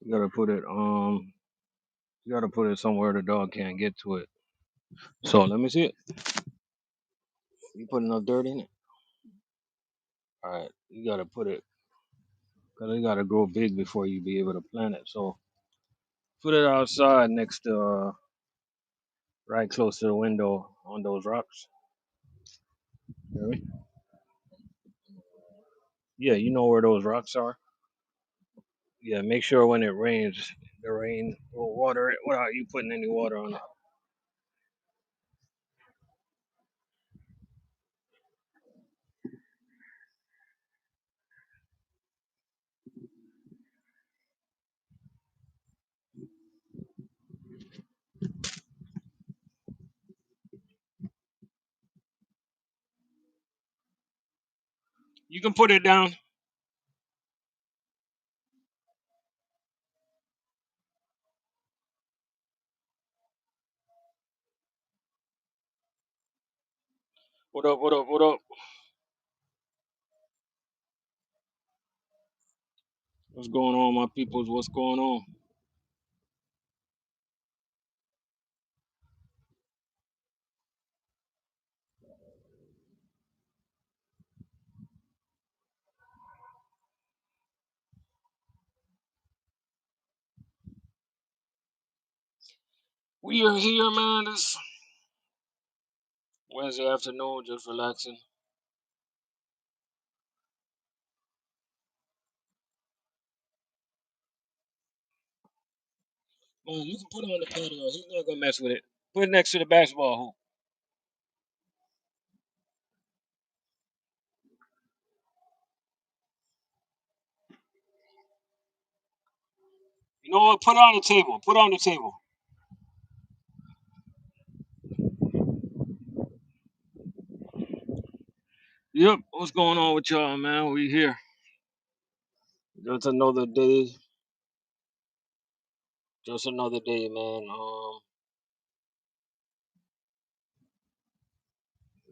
You gotta put it you gotta put it somewhere the dog can't get to it. So let me see it. You put enough dirt in it. All right, you gotta put it because it gotta grow big before you be able to plant it. So put it outside next to right close to the window on those rocks. Hear me? Yeah, you know where those rocks are. Yeah, make sure when it rains, the rain will water it without you putting any water on it. You can put it down. What up? What up? What up? What's going on, my peoples? What's going on? We are here, man. This Wednesday afternoon, just relaxing. Man, you can put it on the patio. He's not gonna mess with it. Put it next to the basketball hoop. You know what? Put it on the table. Put it on the table. Yep. What's going on with y'all, man? We here. Just another day. Just another day, man.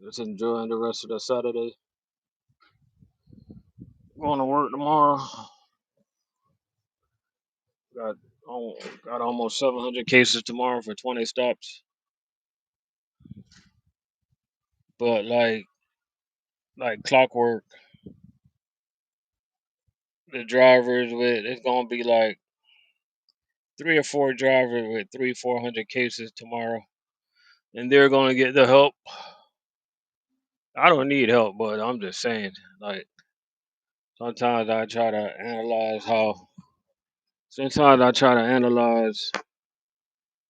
Just enjoying the rest of the Saturday. Going to work tomorrow. Got oh, got almost 700 cases tomorrow for 20 stops. But like clockwork, the drivers with it's gonna be like 3 or 4 drivers with 400 cases tomorrow, and they're gonna get the help. I don't need help, but I'm just saying, like sometimes I try to analyze how. Sometimes I try to analyze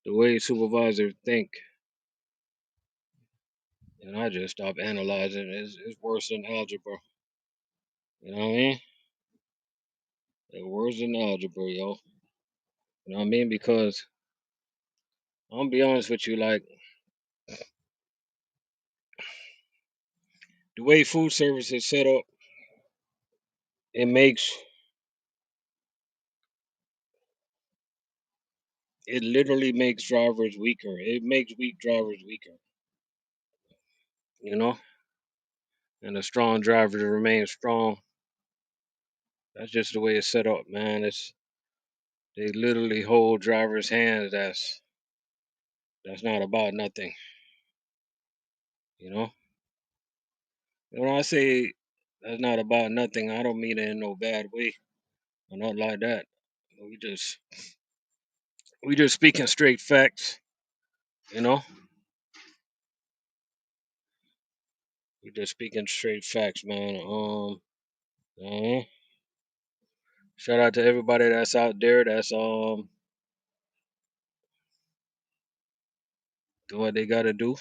the way supervisors think, and I just stop analyzing. It's worse than algebra. You know what I mean? It's worse than algebra, yo. You know what I mean? Because I'm gonna be honest with you, like the way food service is set up, it makes it literally makes drivers weaker. It makes weak drivers weaker, you know, and the strong drivers remain strong. That's just the way it's set up, man. It's they literally hold drivers' hands. That's not about nothing, you know. And when I say that's not about nothing, I don't mean it in no bad way or not like that. We just we just speaking straight facts, you know. We just speaking straight facts, man. Uh, Shout out to everybody that's out there that's doing what they gotta do.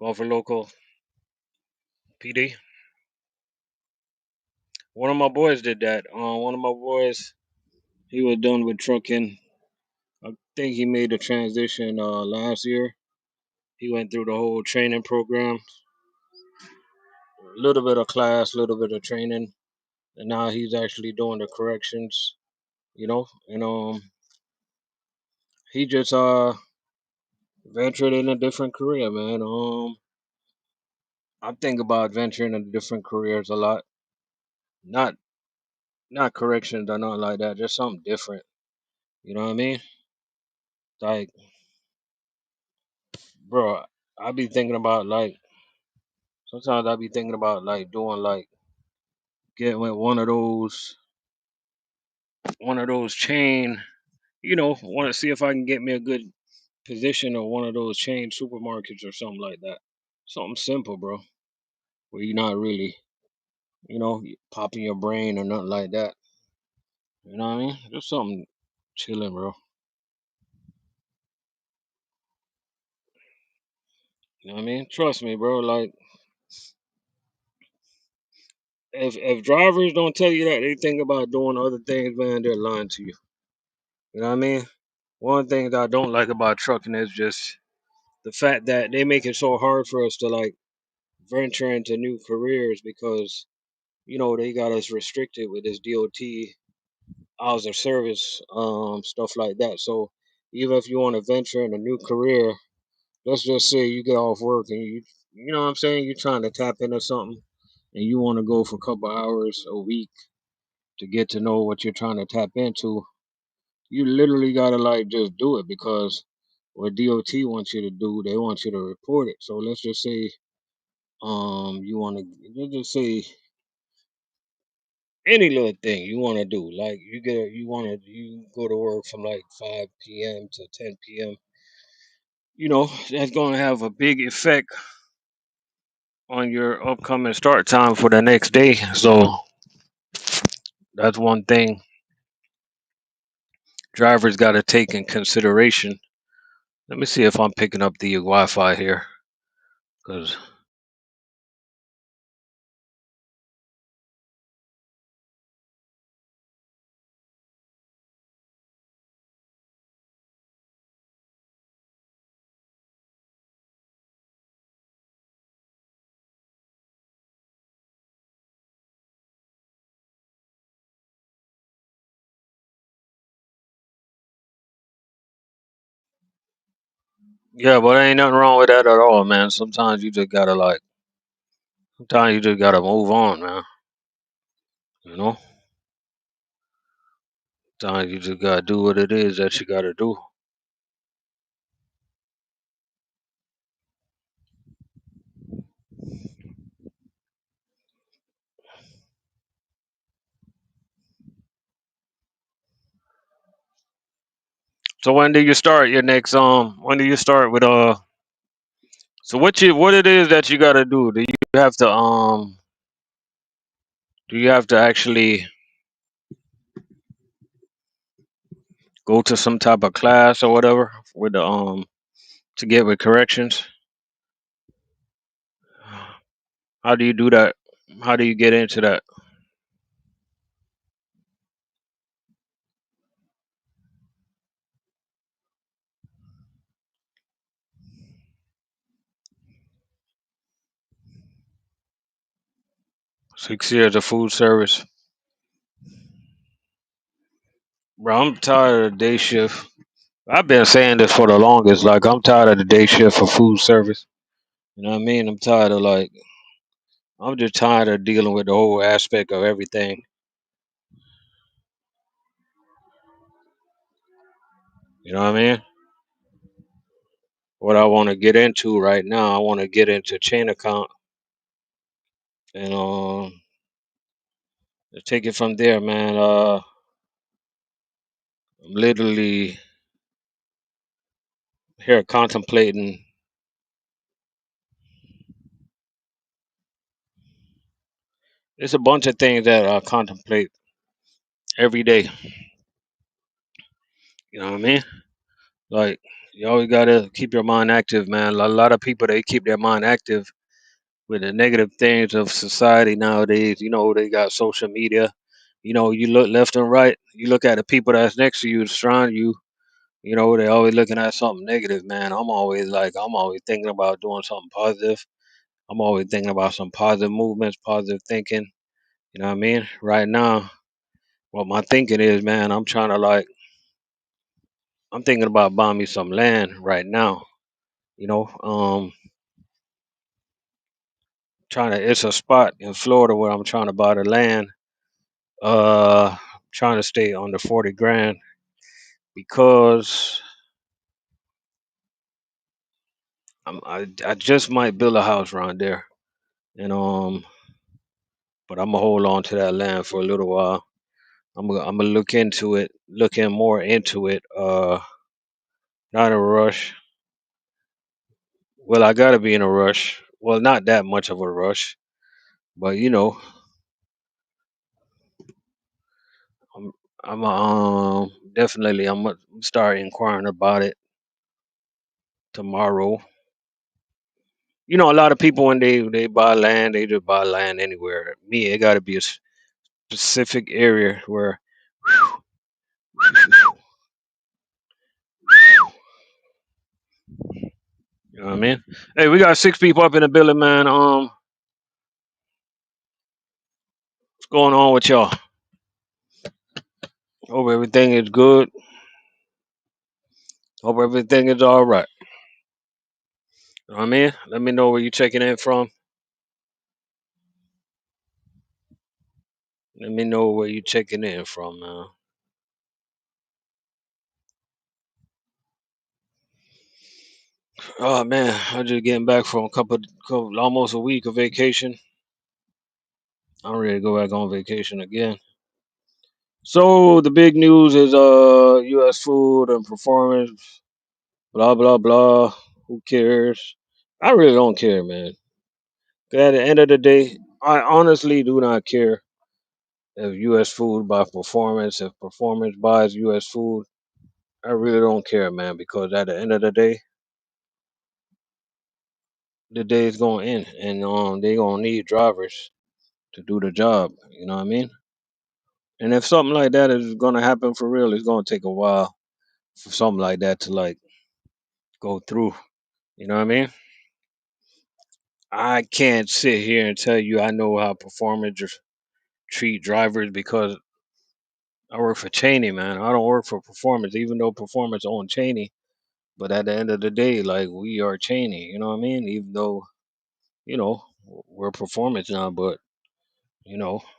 Going for local PD. One of my boys did that. One of my boys, he was done with trucking. I think he made the transition last year. He went through the whole training program, a little bit of class, a little bit of training, and now he's actually doing the corrections. You know, and he just ventured in a different career, man. I think about venturing into different careers a lot. Not not corrections or nothing like that. Just something different. You know what I mean? Like, bro, I be thinking about like sometimes I be thinking about like doing like getting with one of those chain. Want to see if I can get me a good position or one of those chain supermarkets or something like that. Something simple, bro, where you're not really, popping your brain or nothing like that. You know what I mean? Just something chilling, bro. You know what I mean? Trust me, bro. Like, if drivers don't tell you that, they think about doing other things, man, they're lying to you. You know what I mean? One thing that I don't like about trucking is just the fact that they make it so hard for us to like venture into new careers because they got us restricted with this DOT hours of service, stuff like that. So even if you want to venture in a new career, let's just say you get off work and you know what I'm saying, you're trying to tap into something and you want to go for a couple hours a week to get to know what you're trying to tap into, you literally gotta like just do it because what DOT wants you to do, they want you to report it. So let's just say you want to let's just say any little thing you want to do, like you go to work from like 5 p.m. to 10 p.m. That's going to have a big effect on your upcoming start time for the next day. So that's one thing drivers got to take in consideration. Let me see if I'm picking up the Wi-Fi here, because yeah, but ain't nothing wrong with that at all, man. Sometimes you just gotta move on, man. You know, sometimes you just gotta do what it is that you gotta do. So when do you start your next when do you start with so what it is that you gotta do? Have to do you have to actually go to some type of class or whatever with the to get with corrections? How do you do that? How do you get into that? 6 years of food service. Bro, I'm tired of the day shift. I've been saying this for the longest. Like, I'm tired of the day shift for food service. You know what I mean? I'm just tired of dealing with the whole aspect of everything. You know what I mean? What I want to get into right now, I want to get into chain account and take it from there, man. I'm literally here contemplating. It's a bunch of things that I contemplate every day. You know what I mean? Like, you always gotta keep your mind active, man. A lot of people, they keep their mind active with the negative things of society nowadays. They got social media. You look left and right. You look at the people that's next to you, surround you. They always looking at something negative, man. I'm always thinking about doing something positive. I'm always thinking about some positive movements, positive thinking. You know what I mean? Right now, what my thinking is, man, I'm thinking about buying me some land right now. You know, Trying to. It's a spot in Florida where I'm trying to buy the land. Uh, Trying to stay under 40 grand because I just might build a house around there, and but I'm gonna hold on to that land for a little while. I'm gonna look into it, looking more into it. Not in a rush. Well, I gotta be in a rush. Well, not that much of a rush, but I'm definitely I'm gonna start inquiring about it tomorrow. A lot of people when they buy land, they just buy land anywhere. Me, it got to be a specific area where you know what I mean. Hey, we got 6 people up in the building, man. What's going on with y'all? Hope everything is good. Hope everything is all right. You know what I mean? Let me know where you checking in from. Let me know where you checking in from, man. Oh man, I'm just getting back from almost a week of vacation. I'm ready to go back on vacation again. So the big news is U.S. food and performance. Blah blah blah. Who cares? I really don't care, man. 'Cause at the end of the day, I honestly do not care if U.S. food buy performance. If performance buys U.S. food, I really don't care, man. Because at the end of the day is gonna end, and they gonna need drivers to do the job. You know what I mean? And if something like that is gonna happen for real, it's gonna take a while for something like that to like go through. You know what I mean? I can't sit here and tell you I know how performers treat drivers because I work for Cheney, man. I don't work for Performance, even though Performance own Cheney. But at the end of the day, like we are Cheney, you know what I mean? Even though, we're Performance now, but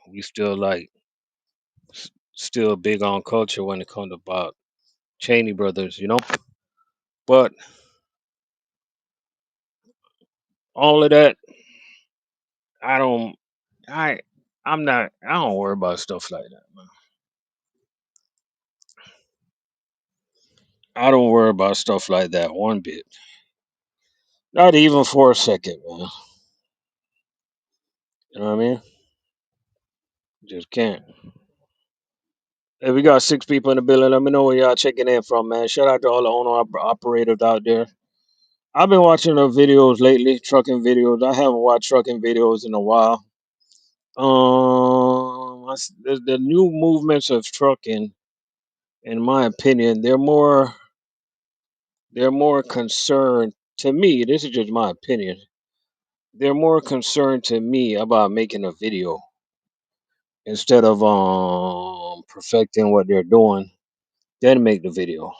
we still like still big on culture when it comes about Cheney brothers. But all of that, I don't I I don't worry about stuff like that, man. I don't worry about stuff like that one bit. Not even for a second, man. You know what I mean? Just can't. Hey, we got 6 people in the building. Let me know where y'all checking in from, man. Shout out to all the operators out there. I've been watching the videos lately, trucking videos. I haven't watched trucking videos in a while. The new movements of trucking, in my opinion, they're more concerned. To me, this is just my opinion. They're more concerned to me about making a video instead of perfecting what they're doing. Then make the video.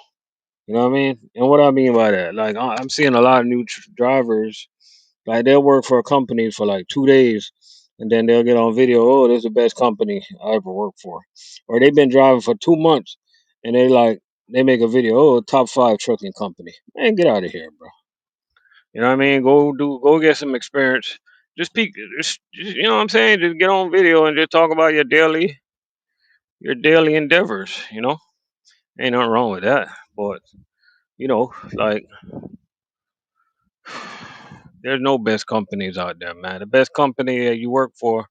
You know what I mean? And what I mean by that, like I'm seeing a lot of new drivers, like they'll work for a company for like 2 days, and then they'll get on video. Oh, this is the best company I ever worked for, or they've been driving for 2 months, and they make a video. Oh, top 5 trucking company. Man, get out of here, bro. You know what I mean? Go get some experience. Just, you know what I'm saying? Just get on video and just talk about your daily endeavors. Ain't nothing wrong with that, but like there's no best companies out there, man. The best company that you work for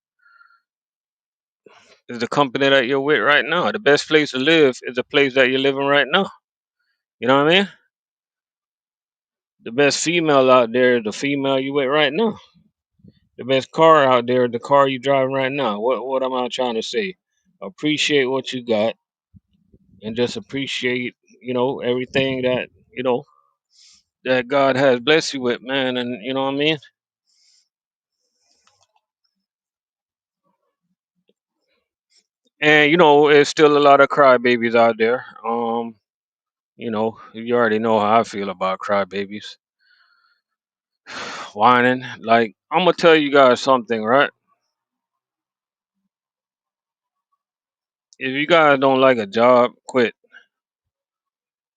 is the company that you're with right now. The best place to live is the place that you're living right now. You know what I mean? The best female out there is the female you with right now. The best car out there is the car you driving right now. What am I trying to say? Appreciate what you got and just appreciate, everything that God has blessed you with, man. And you know what I mean? And there's still a lot of crybabies out there. You already know how I feel about crybabies. Whining. Like, I'm gonna tell you guys something, right? If you guys don't like a job, quit.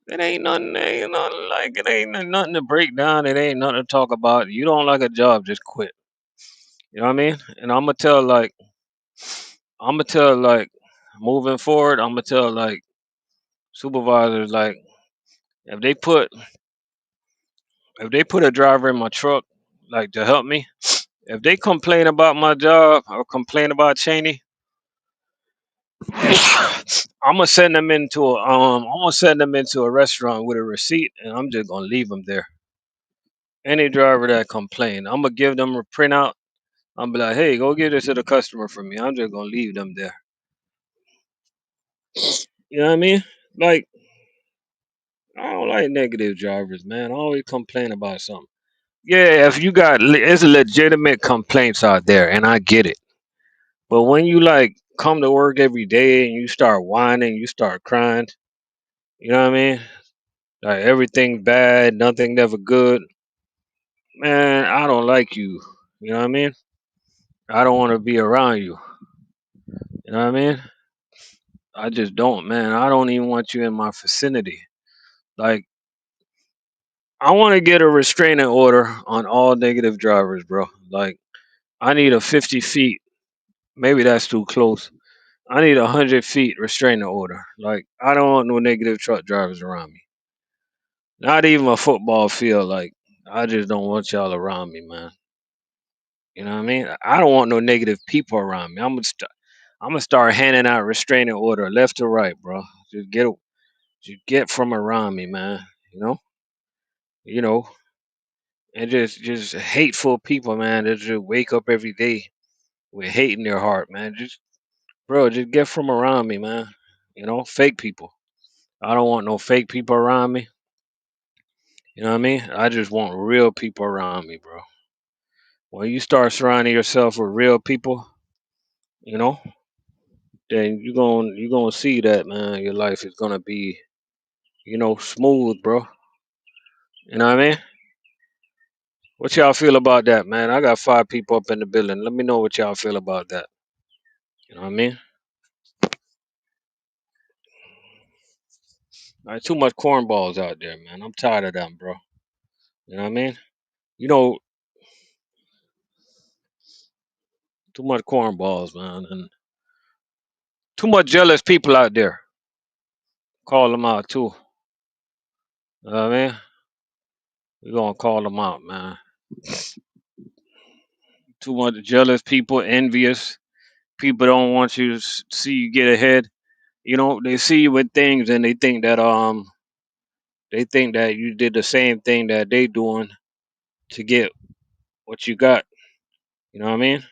It ain't nothing like it ain't nothing to break down. It ain't nothing to talk about. You don't like a job, just quit. You know what I mean? And I'm gonna tell like moving forward, I'm gonna tell like supervisors like if they put if they put a driver in my truck like to help me, if they complain about my job or complain about Cheney, I'm gonna send them into a restaurant with a receipt, and I'm just gonna leave them there. Any driver that complain, I'm gonna give them a printout. I'm be like, hey, go give this to the customer for me. I'm just gonna leave them there. You know what I mean? Like, I don't like negative drivers, man. I always complain about something. Yeah, if you got it's legitimate complaints out there, and I get it. But when you like come to work every day and you start whining, you start crying, you know what I mean? Like everything's bad, nothing never good. Man, I don't like you. You know what I mean? I don't want to be around you. You know what I mean? I just don't, man. I don't even want you in my vicinity. Like, I want to get a restraining order on all negative drivers, bro. Like, I need a 50 feet. Maybe that's too close. I need 100 feet restraining order. Like, I don't want no negative truck drivers around me. Not even a football field. Like, I just don't want y'all around me, man. You know what I mean? I don't want no negative people around me. I'm gonna start handing out restraining order left to right, bro. Just get from around me, man. You know, you know, and just hateful people, man. That just wake up every day with hate in their heart, man. Just get from around me, man. You know, fake people. I don't want no fake people around me. You know what I mean? I just want real people around me, bro. When you start surrounding yourself with real people, you know, then you gonna see that, man. Your life is gonna be, smooth, bro. You know what I mean? What y'all feel about that, man? I got 5 people up in the building. Let me know what y'all feel about that. You know what I mean? Like, too much cornballs out there, man. I'm tired of them, bro. You know what I mean? You know, too much cornballs, man, and too much jealous people out there. Call them out too. You know what I mean? We're gonna call them out, man. Too much jealous people, envious people don't want you to see you get ahead. You know, they see you with things and they think that you did the same thing that they doing to get what you got. You know what I mean?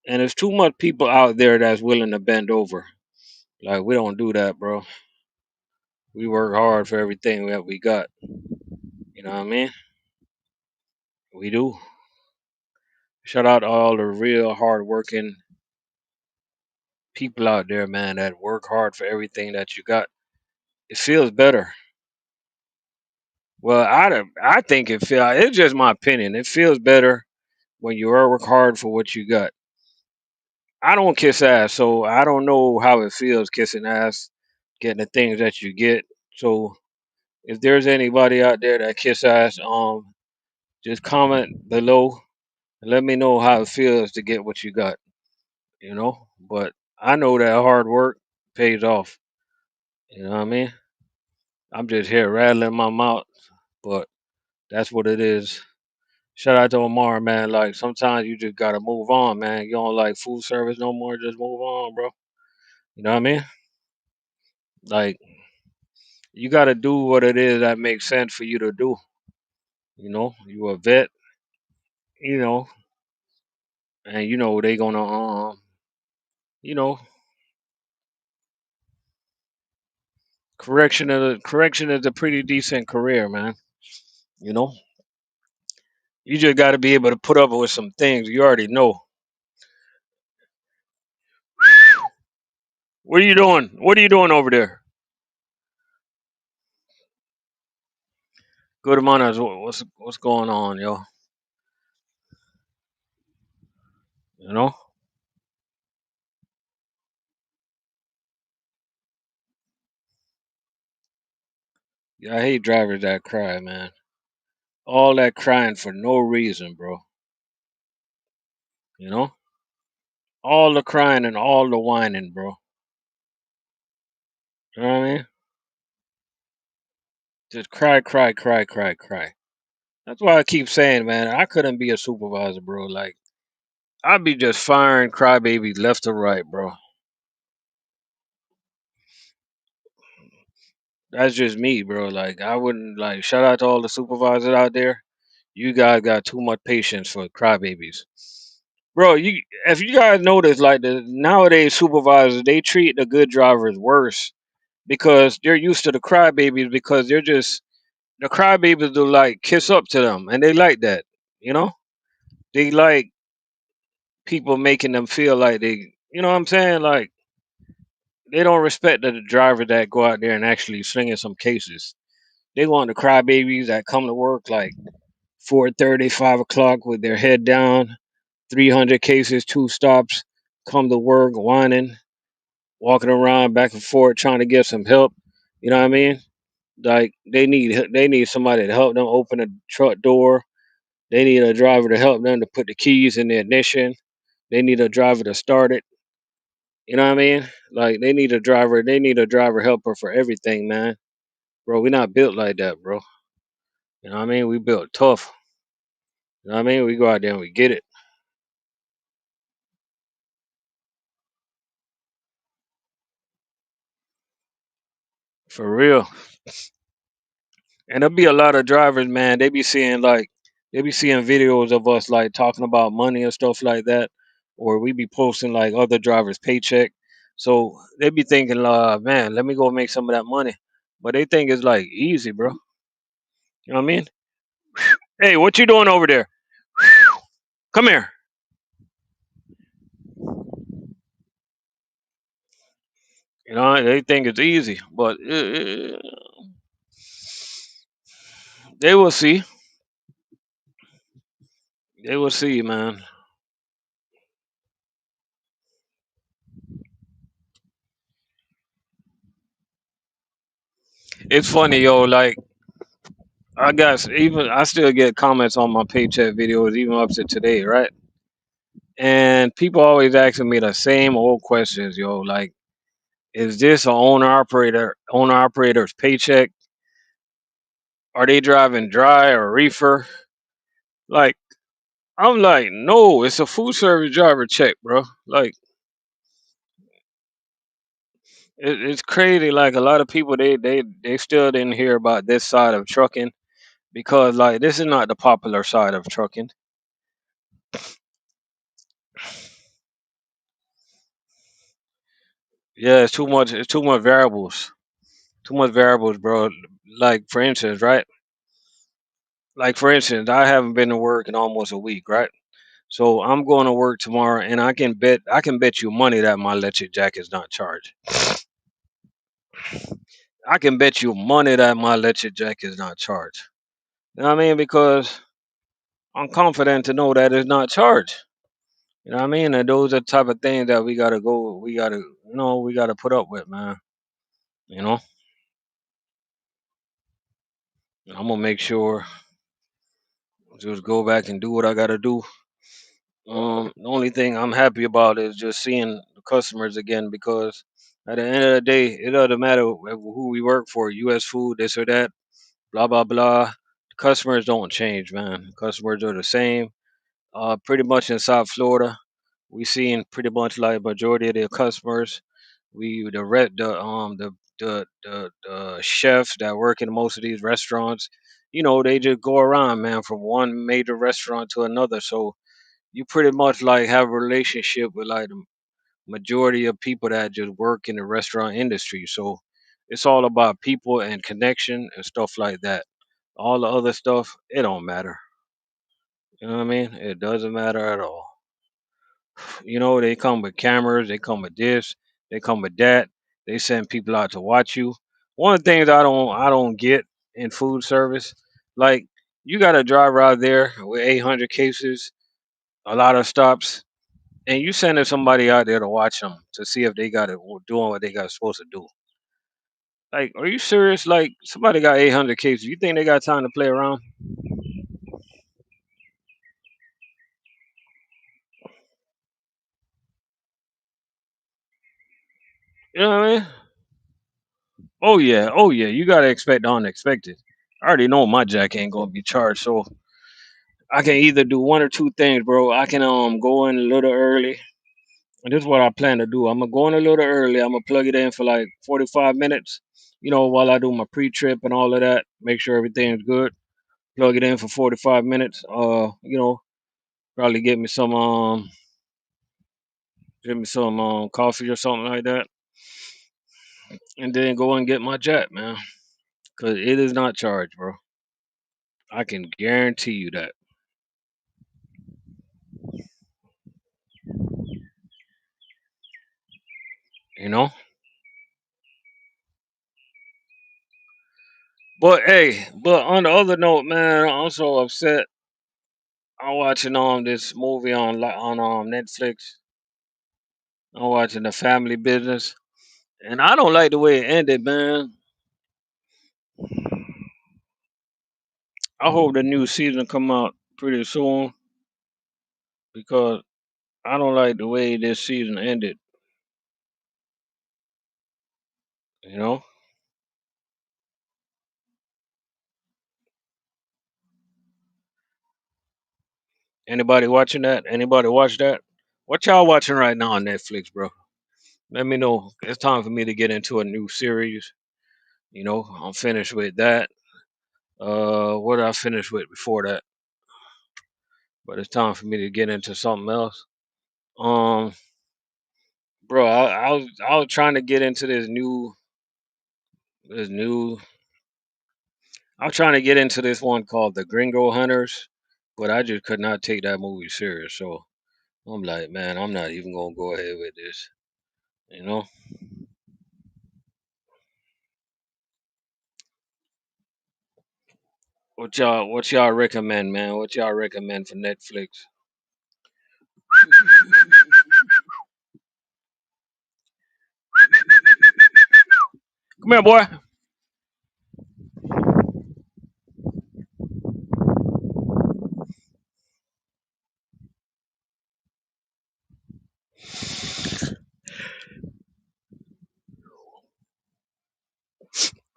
And there's too much people out there that's willing to bend over. Like, we don't do that, bro. We work hard for everything that we got. You know what I mean? We do. Shout out to all the real hard working people out there, man, that work hard for everything that you got. It feels better. Well, I think it's just my opinion. It feels better when you work hard for what you got. I don't kiss ass, so I don't know how it feels kissing ass, getting the things that you get. So if there's anybody out there that kiss ass, just comment below and let me know how it feels to get what you got. You know, but I know that hard work pays off. You know what I mean? I'm just here rattling my mouth, but that's what it is. Shout out to Omar, man. Like, sometimes you just gotta move on, man. You don't like food service no more, just move on, bro. You know what I mean? Like, you gotta do what it is that makes sense for you to do. You know, you a vet, you know, and they gonna you know, correction is a pretty decent career, man. You know, you just gotta be able to put up with some things you already know. What are you doing? What are you doing over there? Good amount of what's going on, yo? You know, yeah, I hate drivers that cry, man. All that crying for no reason, bro. You know, all the crying and all the whining, bro. You know what I mean? Just cry, cry, cry, cry, cry. That's why I keep saying, man, I couldn't be a supervisor, bro. Like, I'd be just firing crybabies left or right, bro. That's just me, bro. Like, I wouldn't like shout out to all the supervisors out there. You guys got too much patience for crybabies, bro. You if you guys notice, like the nowadays supervisors, they treat the good drivers worse because they're used to the crybabies because they're just the crybabies do like kiss up to them and they like that, you know. They like people making them feel like they, you know what I'm saying, like they don't respect the driver that go out there and actually slinging some cases. They want the crybabies that come to work like 4:30, 5 o'clock with their head down, 300 cases, 2 stops, come to work whining, walking around back and forth trying to get some help. You know what I mean? Like they need somebody to help them open a truck door. They need a driver to help them to put the keys in the ignition. They need a driver to start it. You know what I mean? Like they need a driver. They need a driver helper for everything, man. Bro, we not built like that, bro. You know what I mean? We built tough. You know what I mean? We go out there and we get it for real. And there'll be a lot of drivers, man. They be seeing videos of us like talking about money and stuff like that, or we be posting like other drivers' paycheck. So they be thinking, man, let me go make some of that money. But they think it's like easy, bro. You know what I mean? Hey, what you doing over there? Come here. You know, they think it's easy, but they will see. They will see, man. It's funny, yo. Like I still get comments on my paycheck videos, even up to today, right? And people always asking me the same old questions, yo. Like, is this a owner operator's paycheck? Are they driving dry or reefer? Like, I'm like, no, it's a food service driver check, bro. Like, it's crazy. Like a lot of people, they still didn't hear about this side of trucking because like this is not the popular side of trucking. Yeah, it's too much. It's too much variables. Too much variables, bro. Like for instance, right? Like for instance, I haven't been to work in almost a week, right? So I'm going to work tomorrow, and I can bet you money that my electric jack is not charged. I can bet you money that my electric jack is not charged. You know what I mean? Because I'm confident to know that it's not charged. You know what I mean? And those are the type of things that we gotta put up with, man. You know, I'm gonna make sure just go back and do what I gotta do. The only thing I'm happy about is just seeing the customers again because at the end of the day, it doesn't matter who we work for, U.S. food, this or that, blah blah blah. The customers don't change, man. Customers are the same. Pretty much in South Florida, we seen pretty much like majority of the customers. We the red the chefs that work in most of these restaurants, they just go around, man, from one major restaurant to another. So you pretty much like have a relationship with like the majority of people that just work in the restaurant industry. So it's all about people and connection and stuff like that. All the other stuff, it don't matter. You know what I mean? It doesn't matter at all. They come with cameras, they come with this, they come with that. They send people out to watch you. One of the things I don't get in food service, like you got a driver out there with 800 cases, a lot of stops. and you sending somebody out there to watch them to see if they got it doing what they got supposed to do. Like, are you serious? Like, somebody got 800 cases. You think they got time to play around? You know what I mean? Oh yeah. You gotta expect the unexpected. I already know my jack ain't gonna be charged, so I can either do one or two things, bro. I can go in a little early. And this is what I plan to do. I'm gonna go in a little early. I'm gonna plug it in for like 45 minutes. While I do my pre-trip and all of that, make sure everything's good. Plug it in for 45 minutes. Probably get me some coffee or something like that, and then go and get my jet, man. Cause it is not charged, bro. I can guarantee you that. You know. But on the other note, man, I'm so upset. I'm watching this movie on Netflix. I'm watching The Family Business, and I don't like the way it ended, man. I hope the new season come out pretty soon because I don't like the way this season ended. You know. Anybody watching that? Anybody watch that? What y'all watching right now on Netflix, bro? Let me know. It's time for me to get into a new series. I'm finished with that. What did I finish with before that? But it's time for me to get into something else. Um, bro, I was trying to get into this new. I'm trying to get into this one called The Gringo Hunters, but I just could not take that movie serious. So I'm like, man, I'm not even gonna go ahead with this. You know, what y'all recommend, man? What y'all recommend for Netflix? Come here, boy.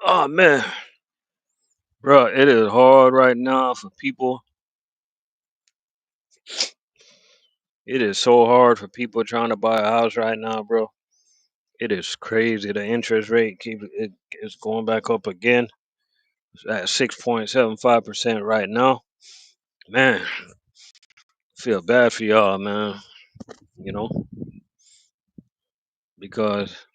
Oh man, bro, it is hard right now for people. It is so hard for people trying to buy a house right now, bro. It is crazy. The interest rate is going back up again. It's at 6.75% right now. Man, feel bad for y'all, man. You know, because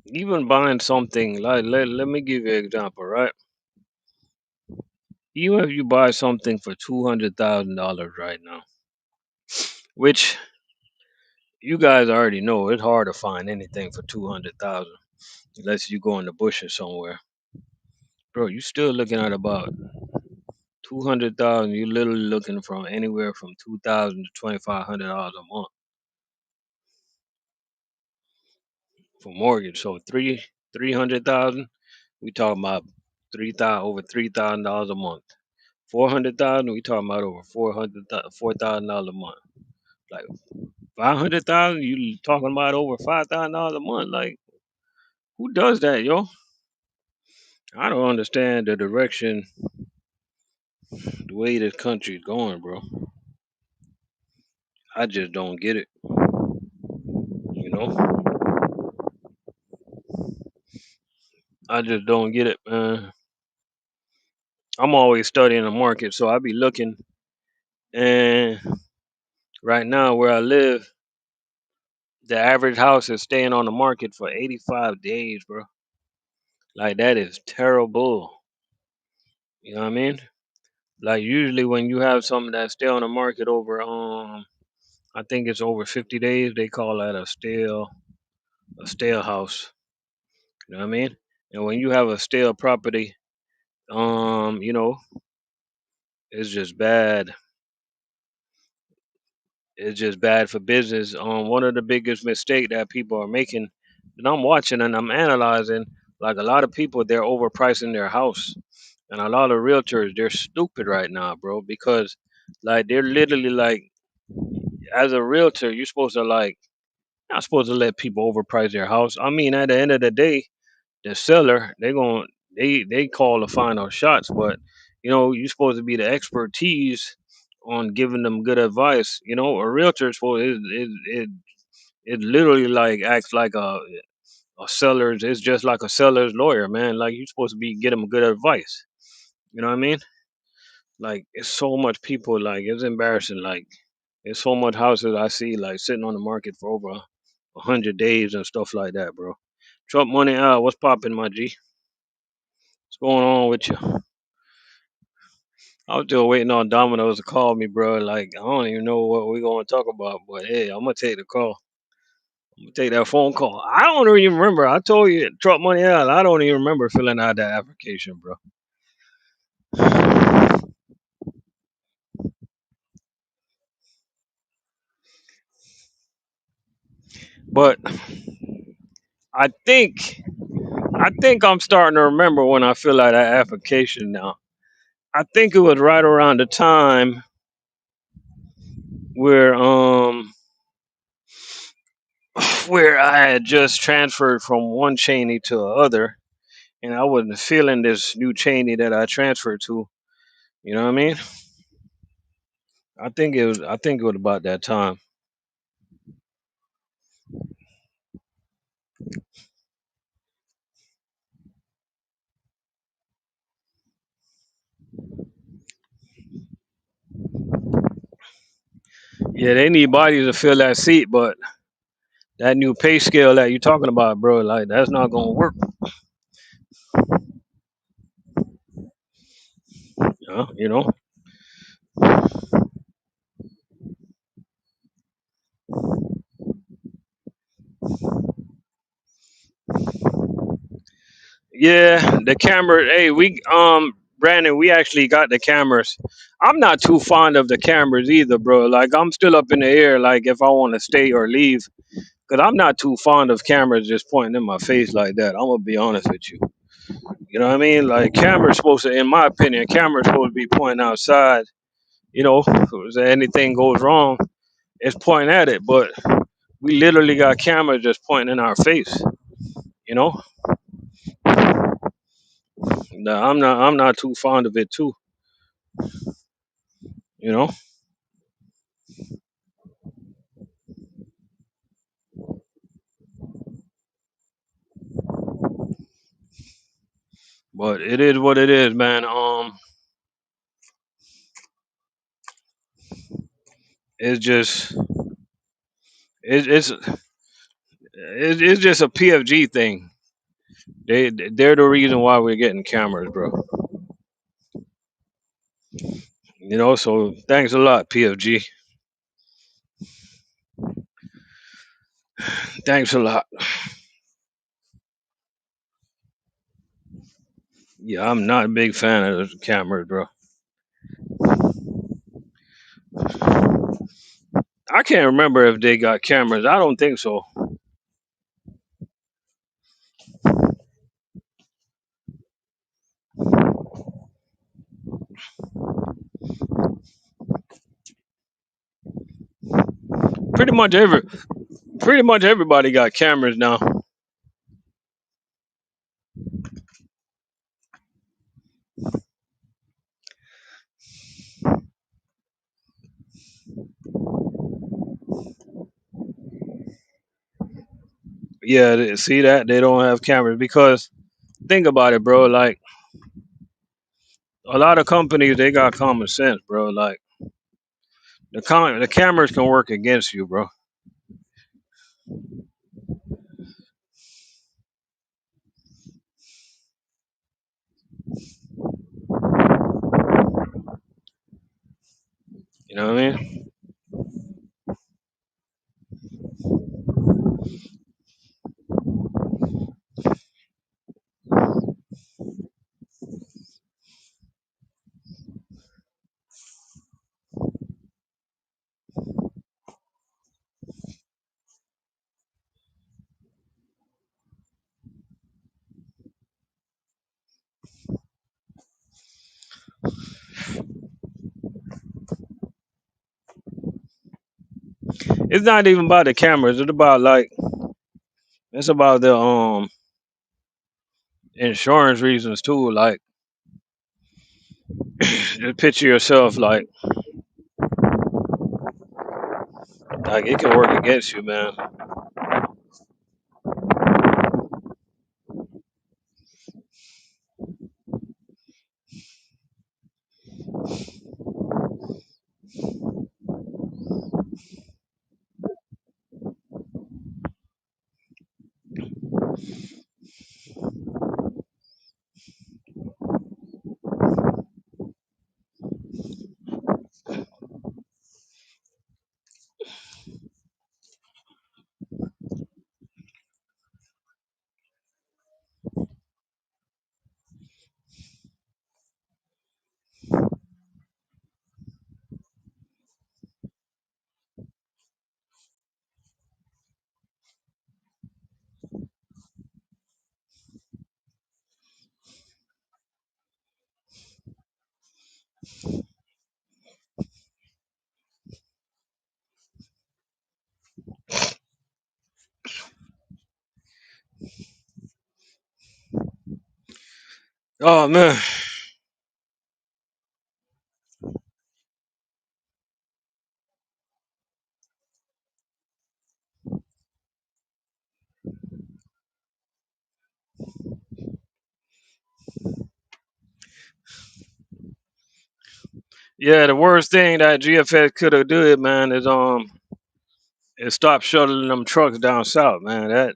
even buying something like let me give you an example, right? Even if you buy something for $200,000 right now, which you guys already know, it's hard to find anything for 200,000 unless you go in the bushes somewhere, bro. You still looking at about 200,000. You literally looking from anywhere from 2,000 to $2,500 a month for mortgage. So 300,000. We talking about 3,000 over $3,000 a month. 400,000. We talking about over $4,000 a month. Like 500,000. You talking about over $5,000 a month. Like who does that, yo? I don't understand the direction, the way this country is going, bro. I just don't get it. You know, I just don't get it, man. I'm always studying the market, so I be looking. And right now, where I live, the average house is staying on the market for 85 days, bro. Like that is terrible. You know what I mean? Like usually when you have something that stay on the market over, I think it's over 50 days, they call that a stale house. You know what I mean? And when you have a stale property, um, you know, It's just bad. It's just bad for business. One of the biggest mistake that people are making, and I'm watching and I'm analyzing, like a lot of people, they're overpricing their house, and a lot of realtors, they're stupid right now, bro, because like they're literally like, as a realtor, you're supposed to like, not supposed to let people overprice their house. I mean, at the end of the day, the seller, they call the final shots, but you're supposed to be the expertise on giving them good advice. A realtor is supposed it literally like acts like a seller's. It's just like a seller's lawyer, man. Like you're supposed to be get them good advice. You know what I mean? Like it's so much people. Like it's embarrassing. Like there's so much houses I see like sitting on the market for over 100 days and stuff like that, bro. Trump money out. What's popping, my G? What's going on with you? I was still waiting on Domino's to call me, bro. Like I don't even know what we're gonna talk about, but hey, I'm gonna take the call. I'm gonna take that phone call. I don't even remember. I told you Trump money out. I don't even remember filling out that application, bro. But I think I think I'm starting to remember when I fill out that application now. I think it was right around the time where where I had just transferred from one chainy to the other, and I wasn't feeling this new chainy that I transferred to. You know what I mean? I think it was about that time. Yeah, they need bodies to fill that seat, but that new pay scale that you're talking about, bro, like that's not gonna work. You know? Yeah, the camera. Hey, we Brandon, we actually got the cameras. I'm not too fond of the cameras either, bro. Like I'm still up in the air, like if I want to stay or leave, because I'm not too fond of cameras just pointing in my face like that. I'm gonna be honest with you. You know what I mean? Like cameras supposed to, in my opinion, cameras supposed to be pointing outside. If anything goes wrong, it's pointing at it. But we literally got cameras just pointing in our face. You know? No, I'm not too fond of it too. You know? But it is what it is, man. It's just it's just a PFG thing. They're the reason why we're getting cameras, bro. So thanks a lot, PFG. Thanks a lot. Yeah, I'm not a big fan of the cameras, bro. I can't remember if they got cameras. I don't think so. Pretty much pretty much everybody got cameras now. Yeah, see that they don't have cameras because think about it, bro. Like a lot of companies, they got common sense, bro. Like the cameras can work against you, bro. You know what I mean? It's not even about the cameras. It's about the insurance reasons too. Like, just picture yourself like it can work against you, man. Oh man, yeah. The worst thing that GFS could have did, man, is stop shuttling them trucks down south, man.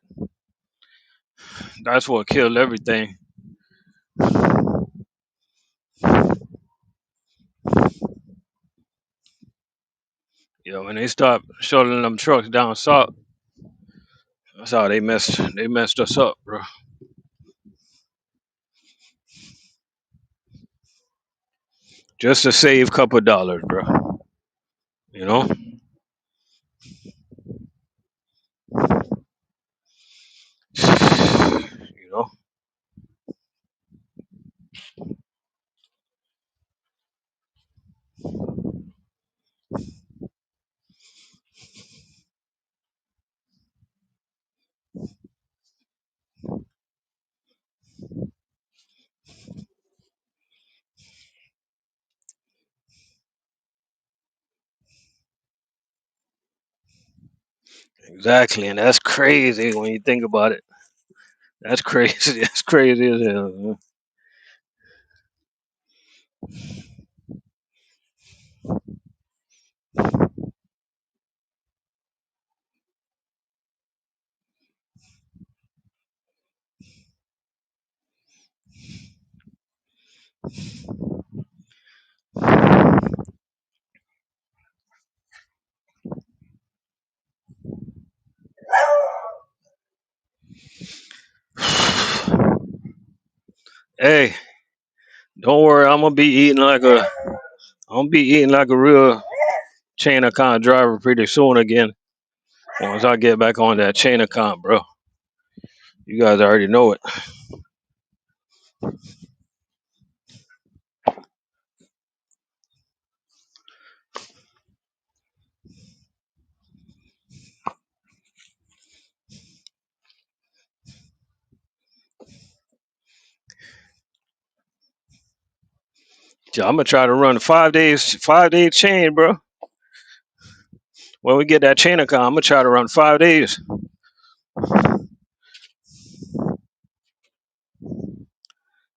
That's what killed everything. You know, when they stopped shuttling them trucks down south, that's how they messed us up, bro. Just to save a couple dollars, bro. You know, you know. Exactly, and that's crazy when you think about it. That's crazy. That's crazy as hell, man. Hey, don't worry. I'm gonna be eating like a real chain account driver pretty soon again. Once I get back on that chain account, bro. You guys already know it. I'm gonna try to run 5 days, 5 day chain, bro. When we get that chain account, I'm gonna try to run 5 days.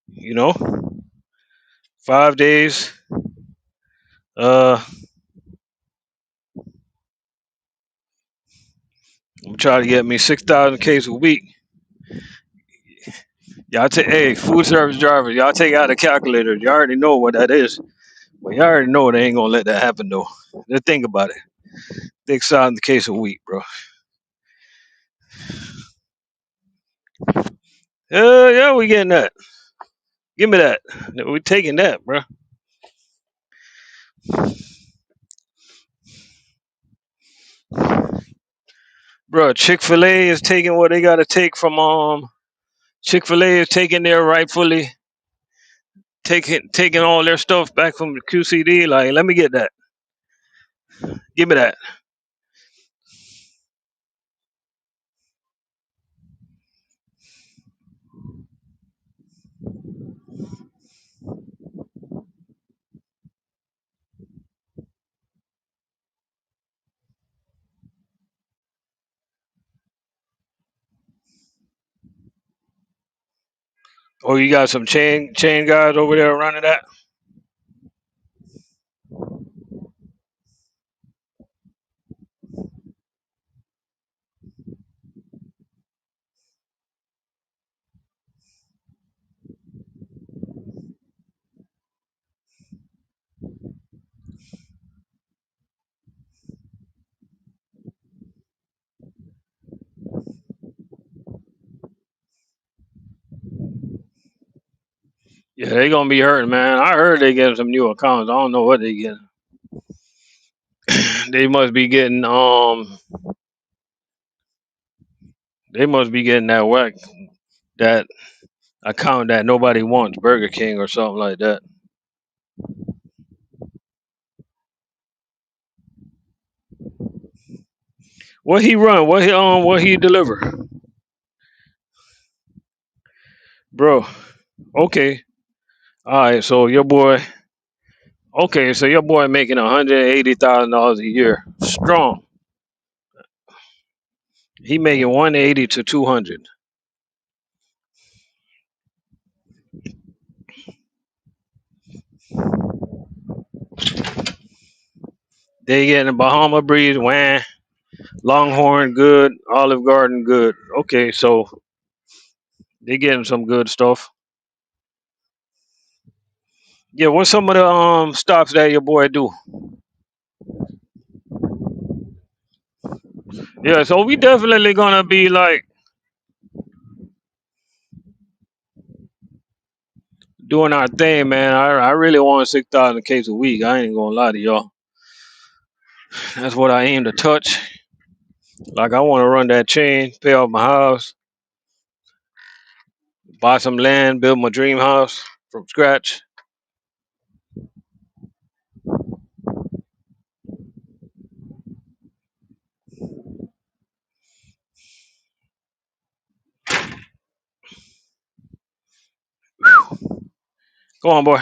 You know, 5 days. Uh, I'm gonna try to get me 6,000 Ks a week. Y'all take, hey, food service drivers, y'all take out the calculator. You already know what that is. But you already know they ain't gonna let that happen though. Just think about it. 6,000 Ks a week, bro. Yeah, we getting that. Give me that. We taking that, bro. Bro, Chick-fil-A is taking what they gotta take from Chick-fil-A is taking their rightfully taking all their stuff back from the QCD. Like, let me get that. Give me that. Oh, you got some chain guys over there running that? Yeah, they gonna be hurting, man. I heard they getting some new accounts. I don't know what they getting. They must be getting they must be getting that whack, that account that nobody wants, Burger King or something like that. What he run? What he deliver? Bro. Okay. All right, so your boy okay, so your boy making $180,000 a year. Strong. He making 180 to 200. They getting Bahama Breeze, wham, Longhorn good, Olive Garden good. Okay, so they getting some good stuff. Yeah, what's some of the stops that your boy do? Yeah, so we definitely gonna be like doing our thing, man. I really want 6,000 case a week. I ain't gonna lie to y'all. That's what I aim to touch. Like I want to run that chain, pay off my house, buy some land, build my dream house from scratch. Come on, boy.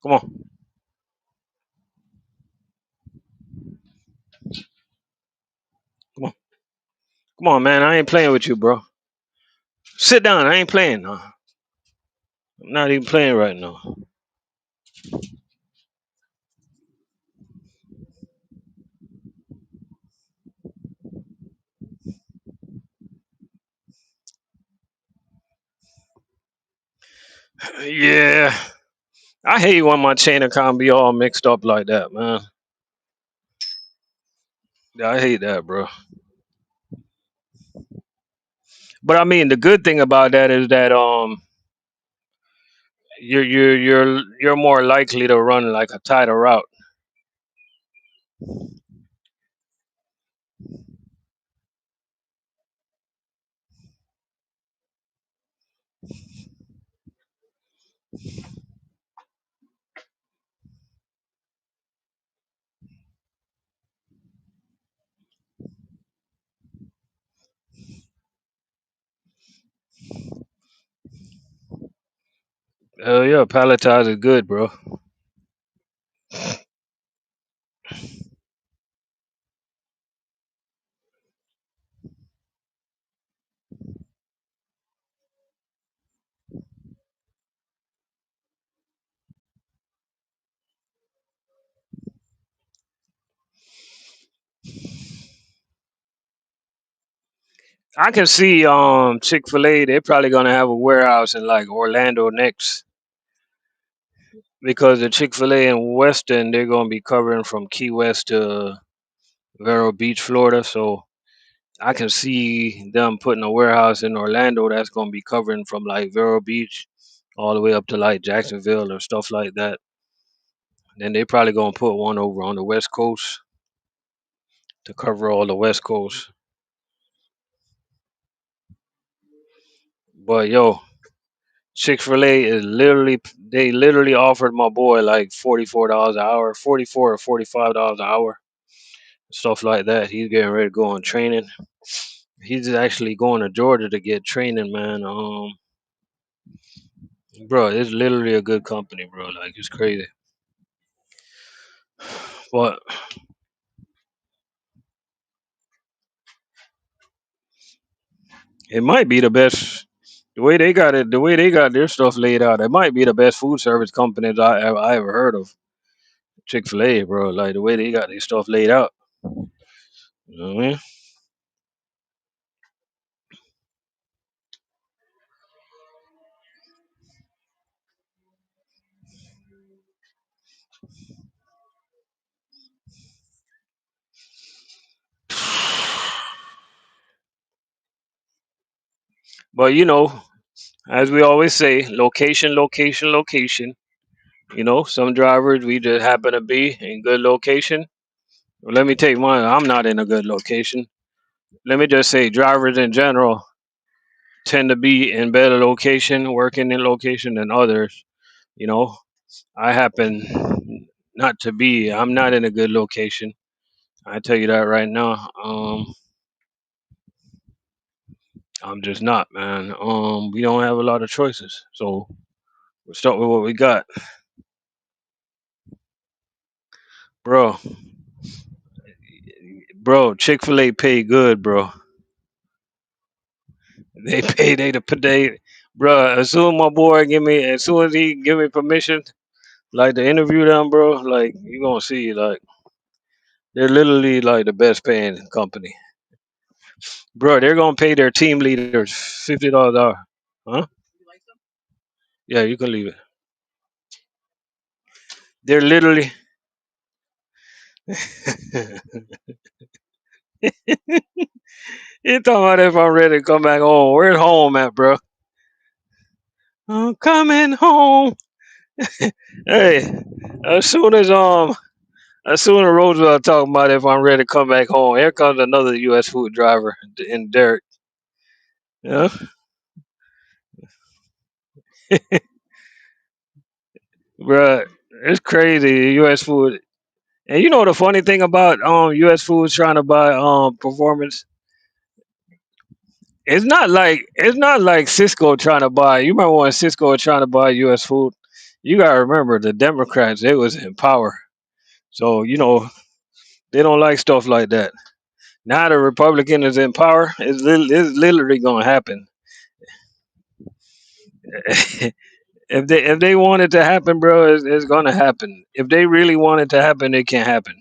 Come on. Come on. Come on, man. I ain't playing with you, bro. Sit down. I ain't playing. No. I'm not even playing right now. Yeah. I hate when my chain account be all mixed up like that, man. Yeah, I hate that, bro. But I mean, the good thing about that is that you're more likely to run like a tighter route. Hell yeah, palletize is good, bro. I can see Chick-fil-A, they're probably gonna have a warehouse in like Orlando next, because the Chick-fil-A in Weston, they're gonna be covering from Key West to Vero Beach, Florida. So I can see them putting a warehouse in Orlando that's gonna be covering from like Vero Beach all the way up to like Jacksonville or stuff like that. Then they probably gonna put one over on the West Coast to cover all the West Coast. But yo, Chick-fil-A is literally, they literally offered my boy like $44 an hour, 44 or $45 an hour, stuff like that. He's getting ready to go on training. He's actually going to Georgia to get training, man. Bro, it's literally a good company, bro. Like it's crazy. But It might be the best. The way they got it, the way they got their stuff laid out, it might be the best food service companies I ever heard of. Chick-fil-A, bro. Like the way they got their stuff laid out. You know what I mean? But as we always say, location, location, location. Some drivers we just happen to be in good location. Well, let me take mine. I'm not in a good location. Let me just say, drivers in general tend to be in better location, working in location than others. You know, I happen not to be. I'm not in a good location. I tell you that right now. I'm just not, man. We don't have a lot of choices, so we'll start with what we got, bro. Bro, Chick-fil-A pay good, bro. They, bro. As soon as he give me permission, like to interview them, bro. Like you gonna see, like they're literally like the best paying company, bro. They're gonna pay their team leaders $50 an hour, huh? Yeah, you can leave it. They're literally. You talking about if I'm ready to come back home? Where's home at, bro? I'm coming home. Hey, as soon as Roosevelt talking about if I'm ready to come back home, here comes another U.S. food driver in Derek. Yeah, bro, it's crazy. U.S. food, and you know the funny thing about U.S. foods trying to buy performance. It's not like Cisco trying to buy. You remember when Cisco was trying to buy U.S. food? You gotta remember the Democrats. They was in power, so they don't like stuff like that. Now the Republican is in power. It's literally gonna happen. If they want it to happen, bro, it's gonna happen. If they really want it to happen, it can happen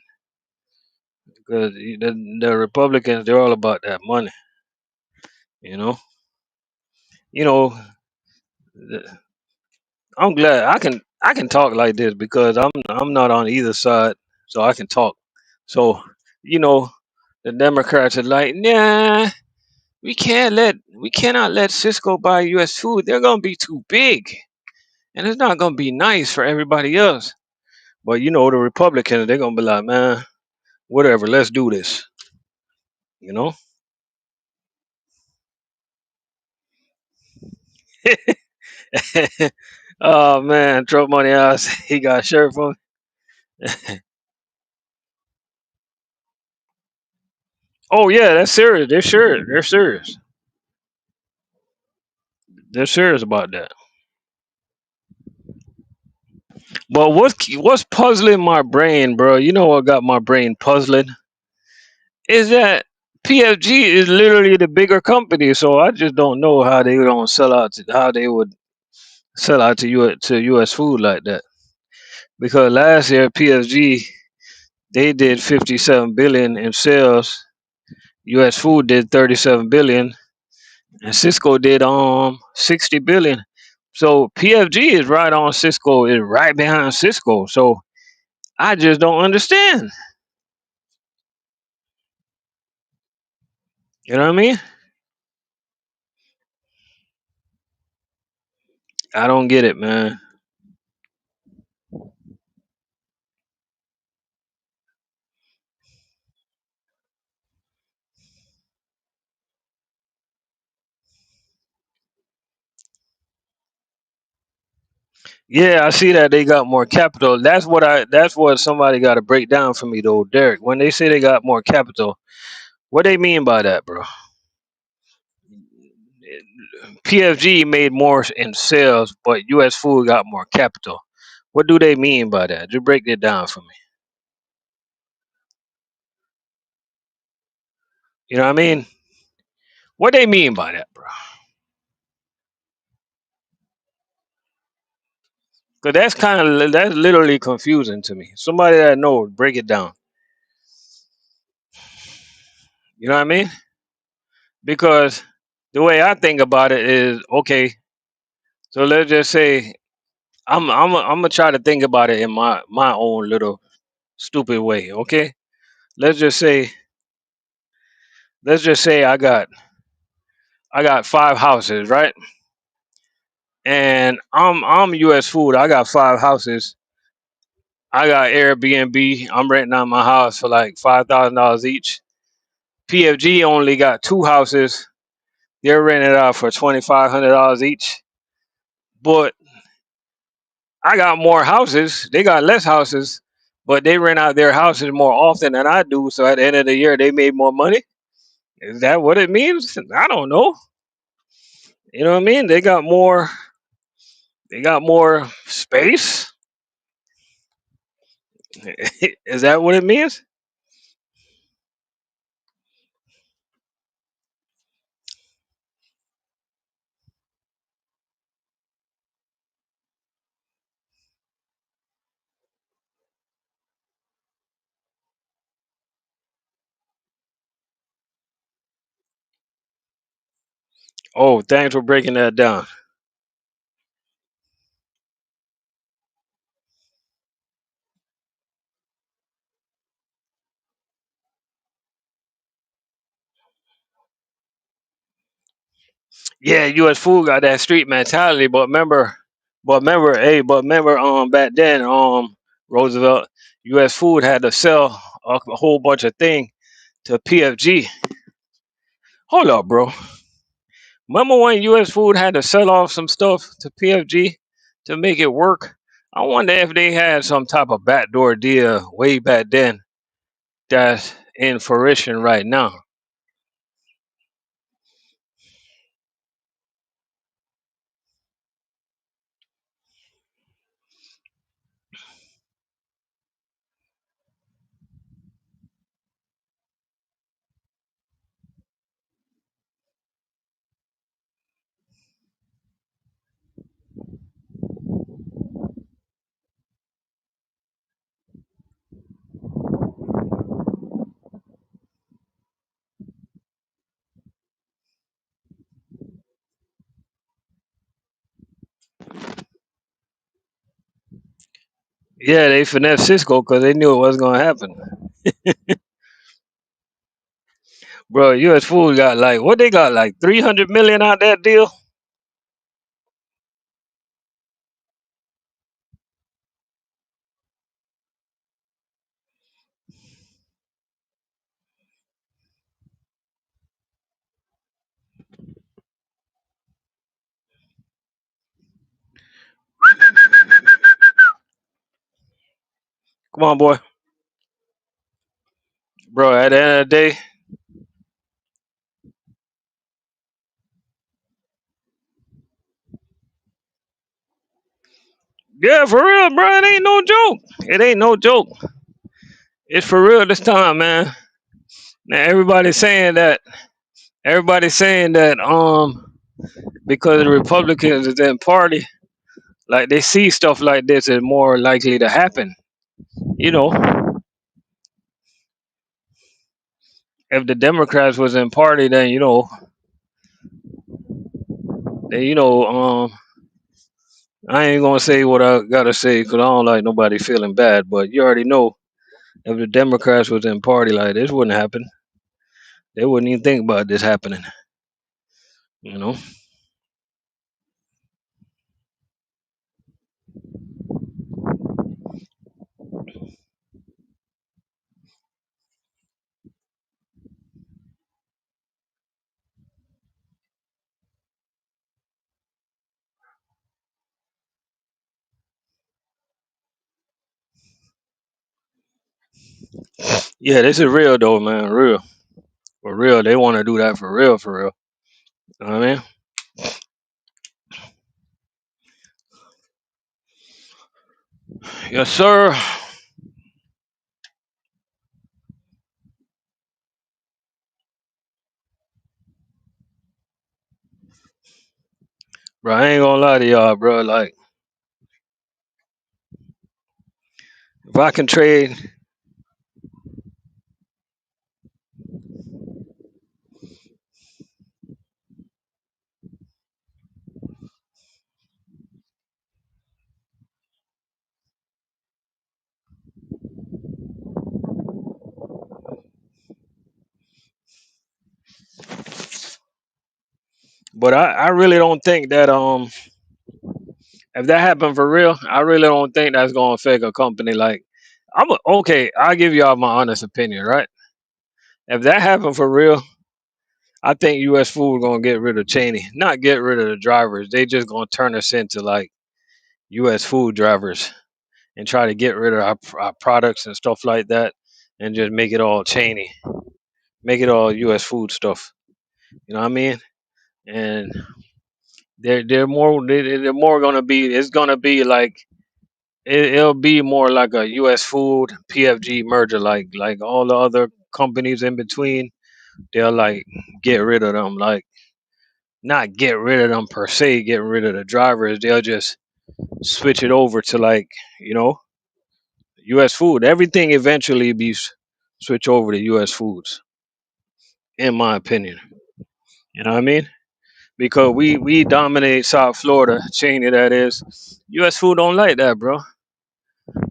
because the Republicans they're all about that money. You know. You know. th- I'm glad I can talk like this because I'm not on either side, so I can talk. So you know, the Democrats are like, nah, we cannot let Cisco buy U.S. food. They're gonna be too big, and it's not gonna be nice for everybody else. But the Republicans, they're gonna be like, man, whatever, let's do this. You know? Oh man, Trump money house. He got a shirt from. Oh yeah, that's serious. They're serious. They're serious. They're serious about that. But what's puzzling my brain, bro? You know what got my brain puzzling is that PFG is literally the bigger company. So I just don't know how they don't sell out to how they would sell out to U.S. food like that. Because last year PFG they did 57 billion in sales. U.S. Food did 37 billion, and Cisco did 60 billion. So PFG is right on Cisco, is right behind Cisco. So I just don't understand. You know what I mean? I don't get it, man. Yeah, I see that they got more capital. That's what somebody got to break down for me though, Derek. When they say they got more capital, what they mean by that, bro? PFG made more in sales, but US Food got more capital. What do they mean by that? Just break it down for me. You know what I mean? What they mean by that, bro? Cause that's literally confusing to me. Somebody that knows, break it down. You know what I mean? Because the way I think about it is okay. So let's just say I'm gonna try to think about it in my own little stupid way. Okay, let's just say let's just say I got 5 houses, right? And I'm U.S. Food. I got 5 houses. I got Airbnb. I'm renting out my house for like $5,000 each. PFG only got 2 houses. They're rented out for $2,500 each. But I got more houses. They got less houses, but they rent out their houses more often than I do. So at the end of the year, they made more money. Is that what it means? I don't know. You know what I mean? They got more. They got more space. Is that what it means? Oh, thanks for breaking that down. Yeah, U.S. Food got that street mentality, but remember, back then, Roosevelt, U.S. Food had to sell a whole bunch of thing to PFG. Hold up, bro. Remember when U.S. Food had to sell off some stuff to PFG to make it work? I wonder if they had some type of backdoor deal way back then that's in fruition right now. Yeah, they finessed Cisco because they knew it wasn't gonna happen, bro. U.S. Food got like what they got like 300 million out that deal. Come on, boy, bro. At the end of the day, yeah, for real, bro. It ain't no joke. It ain't no joke. It's for real this time, man. Now everybody's saying that. Everybody's saying that because the Republicans is in party, like they see stuff like this is more likely to happen. You know, if the Democrats was in party, then I ain't gonna say what I gotta say because I don't like nobody feeling bad. But you already know if the Democrats was in party like this, wouldn't happen. They wouldn't even think about this happening. You know. Yeah, this is real though, man. Real for real. They want to do that for real, for real. You know what I mean? Yes, sir. Bro, I ain't gonna lie to y'all, bro. Like, if I can trade, but I really don't think that if that happened for real, I really don't think that's gonna affect a company. Like, okay. I'll give y'all my honest opinion, right? If that happened for real, I think U.S. Food gonna get rid of Cheney, not get rid of the drivers. They just gonna turn us into like U.S. Food drivers and try to get rid of our products and stuff like that, and just make it all Cheney, make it all U.S. Food stuff. You know what I mean? And they're more gonna be. It's gonna be like it'll be more like a U.S. Food PFG merger, like all the other companies in between. They'll like get rid of them, like not get rid of them per se, get rid of the drivers. They'll just switch it over to like you know U.S. Food. Everything eventually be switch over to U.S. Foods, in my opinion. You know what I mean? Because we dominate South Florida, Cheney that is. U.S. Food don't like that, bro.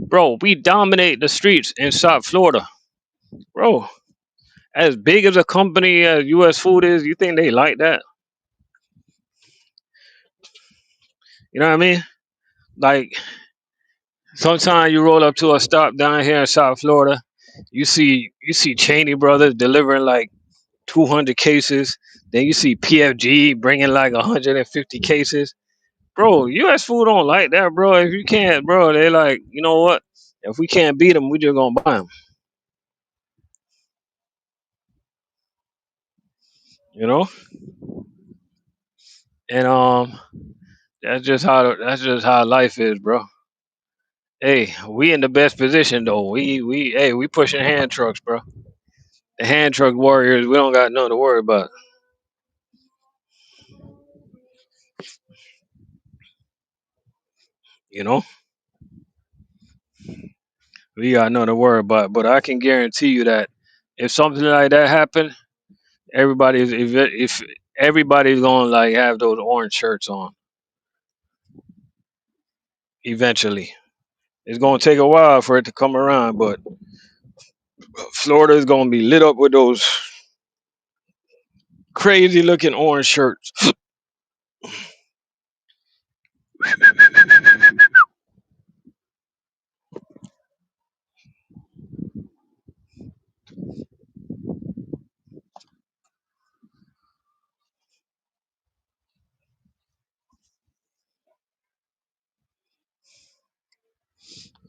Bro, we dominate the streets in South Florida, bro. As big as a company as U.S. Food is, you think they like that? You know what I mean? Like sometimes you roll up to a stop down here in South Florida, you see Cheney Brothers delivering like 200 cases. Then you see PFG bringing like 150 cases. Bro, U.S. Food don't like that, bro. If you can't, bro, they like, you know what? If we can't beat them, we just gonna buy them. You know, and that's just how life is, bro. Hey, we in the best position though. We pushing hand trucks, bro. The hand truck warriors, we don't got nothing to worry about. You know, we got nothing to worry about. But I can guarantee you that if something like that happen, if everybody's gonna like have those orange shirts on eventually. It's gonna take a while for it to come around, but Florida is gonna be lit up with those crazy looking orange shirts.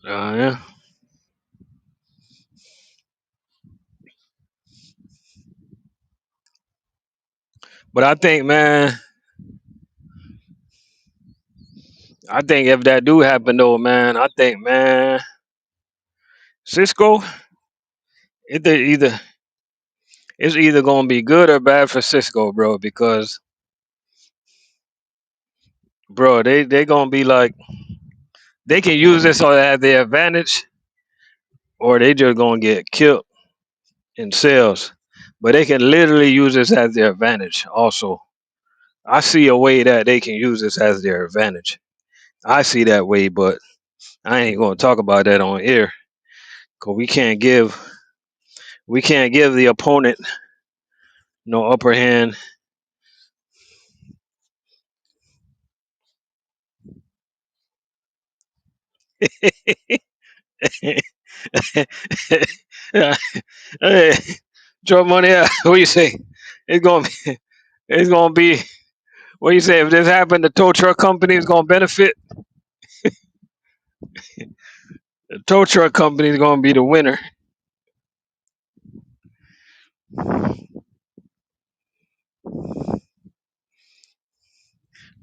Yeah. But I think, man, I think if that do happen though, man, I think, man, Cisco, it either it's either gonna be good or bad for Cisco, bro. Because, bro, they gonna be like they can use this on at their advantage, or they just gonna get killed in sales. But they can literally use this as their advantage. Also, I see a way that they can use this as their advantage. I see that way, but I ain't gonna talk about that on air because we can't give the opponent no upper hand. Hey, throw money out. What you say? It's gonna be. It's gonna be. What you say? If this happened, the tow truck company is gonna benefit. The tow truck company is gonna be the winner,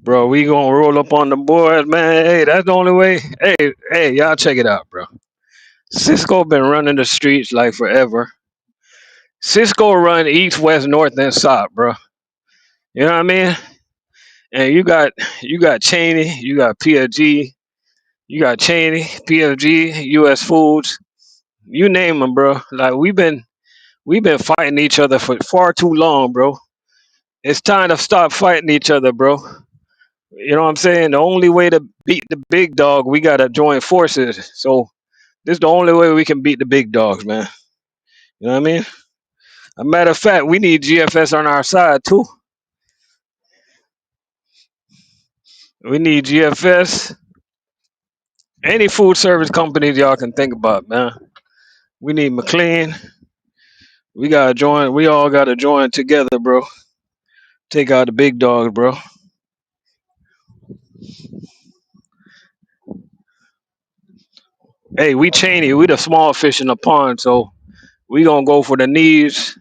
bro. We gonna roll up on the boys, man. Hey, that's the only way. Hey, y'all check it out, bro. Cisco been running the streets like forever. Cisco run east, west, north, and south, bro. You know what I mean? And you got Cheney, you got PFG, you got Cheney, PFG, U.S. Foods, you name them, bro. Like we've been fighting each other for far too long, bro. It's time to stop fighting each other, bro. You know what I'm saying? The only way to beat the big dog, we gotta join forces. So this is the only way we can beat the big dogs, man. You know what I mean? A matter of fact, we need GFS on our side too. We need GFS. Any food service companies y'all can think about, man. We need McLean. We gotta join. We all gotta join together, bro. Take out the big dogs, bro. Hey, we Cheney. We the small fish in the pond, so we gonna go for the knees.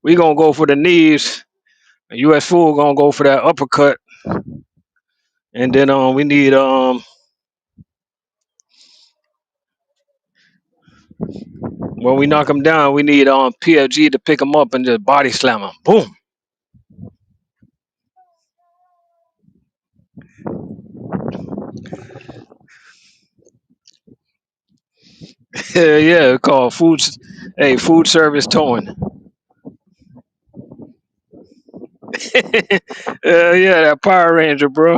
We gonna go for the knees. U.S. Food gonna go for that uppercut, and then we need when we knock them down, we need PFG to pick them up and just body slam them. Boom. Yeah, yeah. It's called food. Hey, food service towing. Yeah, that Power Ranger, bro.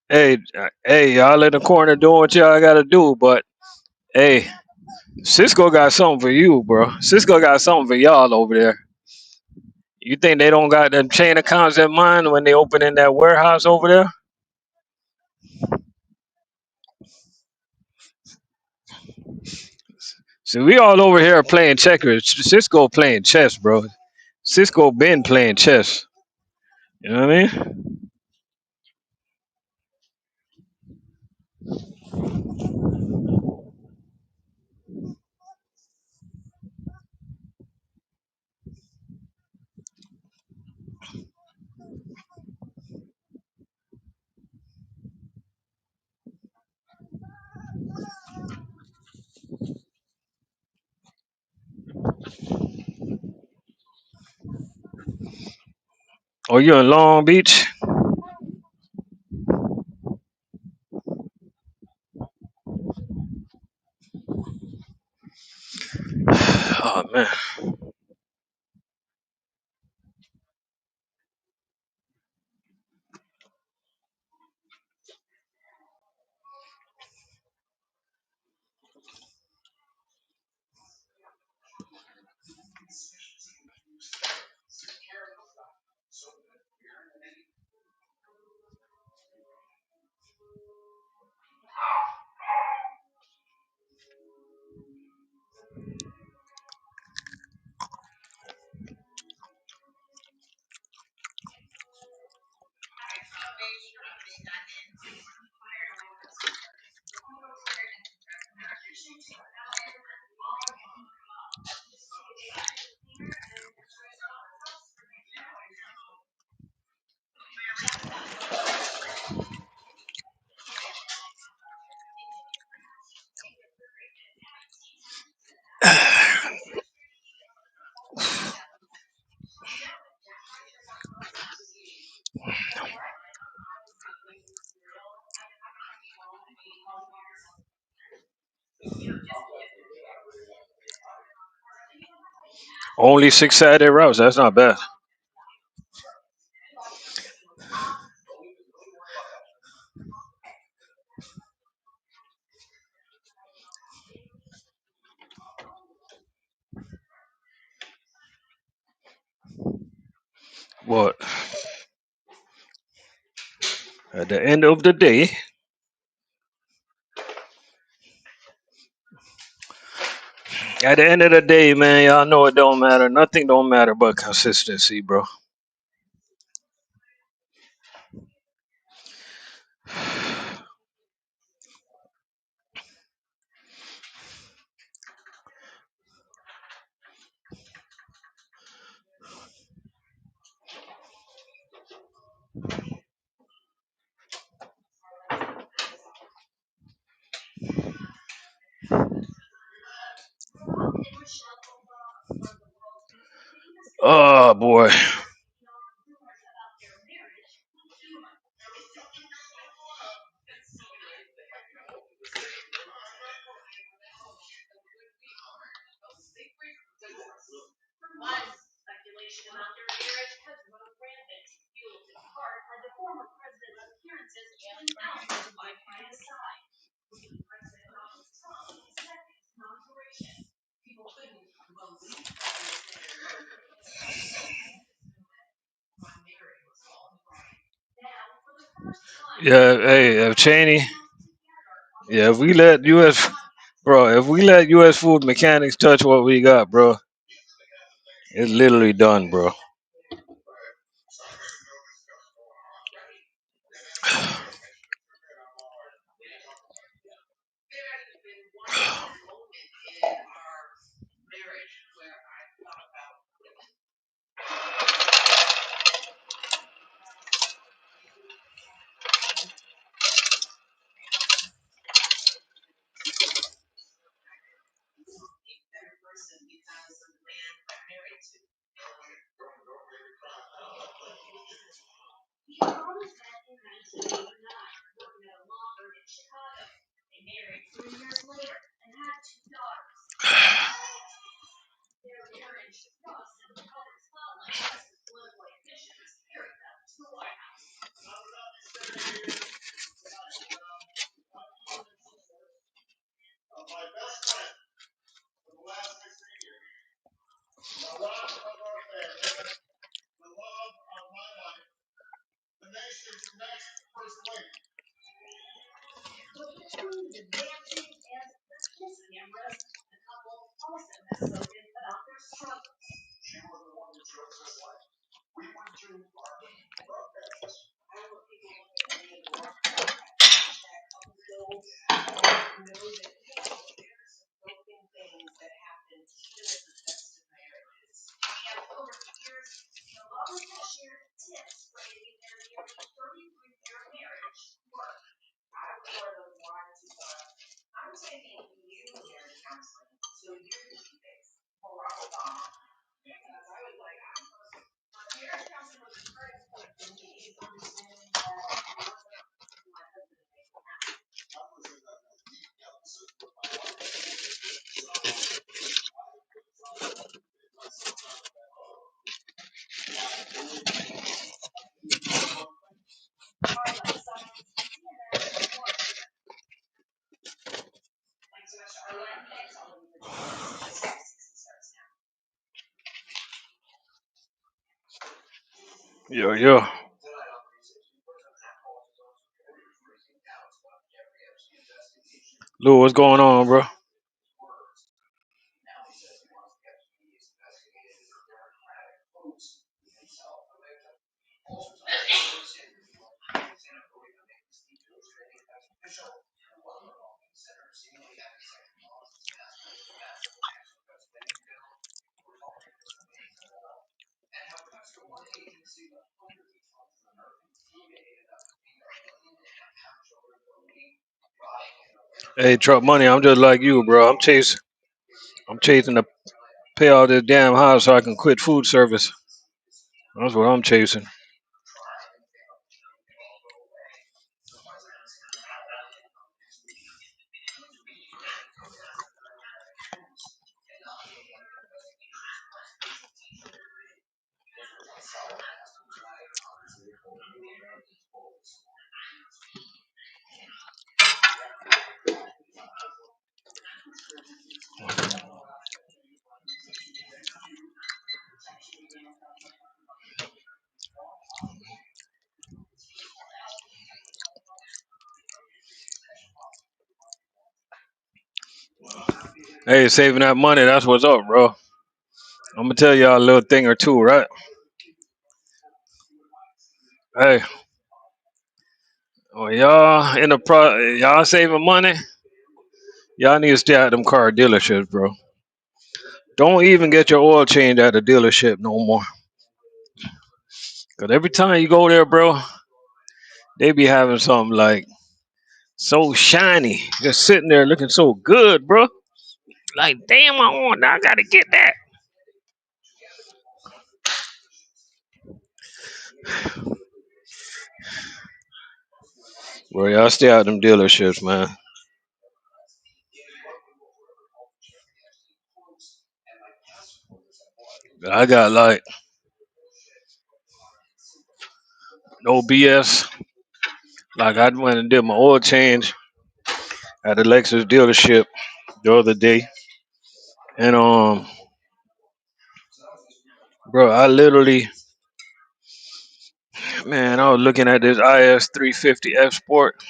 Hey, hey, y'all in the corner doing what y'all gotta do, but hey, Cisco got something for you, bro. Cisco got something for y'all over there. You think they don't got them chain accounts in mind when they open in that warehouse over there? See, we all over here playing checkers. Cisco playing chess, bro. Cisco been playing chess. You know what I mean? Oh, you in Long Beach? Oh man. Only six Saturday routes. That's not bad. What? At the end of the day, at the end of the day, man, y'all know it don't matter. Nothing don't matter but consistency, bro. Oh boy. Yeah, hey, Cheney. Yeah, if we let U.S. Bro, if we let U.S. food mechanics touch what we got, bro, it's literally done, bro. Yo, yo. Lou, what's going on, bro? Hey, Truck Money, I'm just like you, bro. I'm chasing to pay all this damn house so I can quit food service. That's what I'm chasing. Hey, saving that money, that's what's up, bro. I'm gonna tell y'all a little thing or two, right? Hey, when y'all saving money, y'all need to stay at them car dealerships, bro. Don't even get your oil changed at the dealership no more. Cause every time you go there, bro, they be having something like so shiny, just sitting there looking so good, bro. Like, damn, I gotta get that. Well, y'all stay out them dealerships, man. I got like no BS. Like I went and did my oil change at the Lexus dealership the other day, and bro, I literally, man, I was looking at this IS 350 F Sport,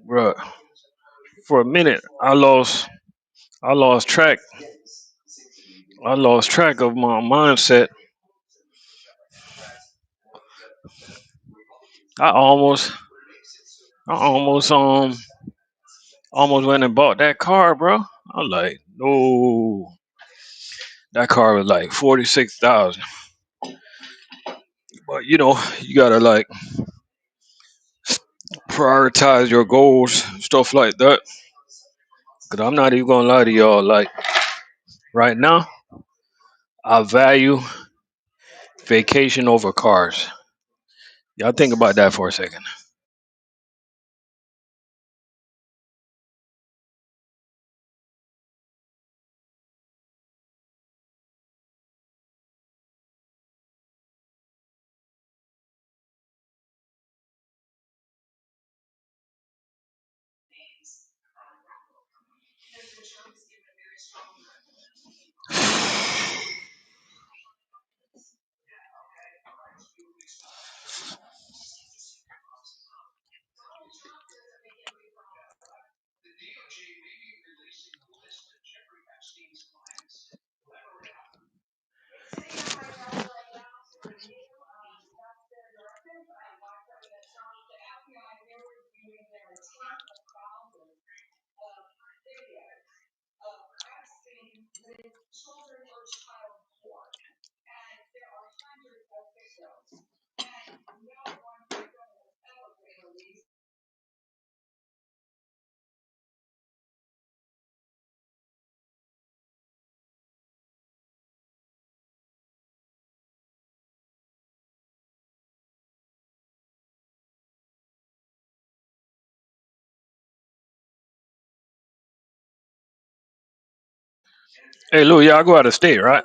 bro. For a minute, I lost track, I lost track of my mindset. I almost, I almost went and bought that car, bro. I was like, no, that car was like 46,000. But you know, you gotta like prioritize your goals, stuff like that. Cause I'm not even gonna lie to y'all. Like right now, I value vacation over cars. Y'all think about that for a second. Hey, Lou, y'all go out of state, right?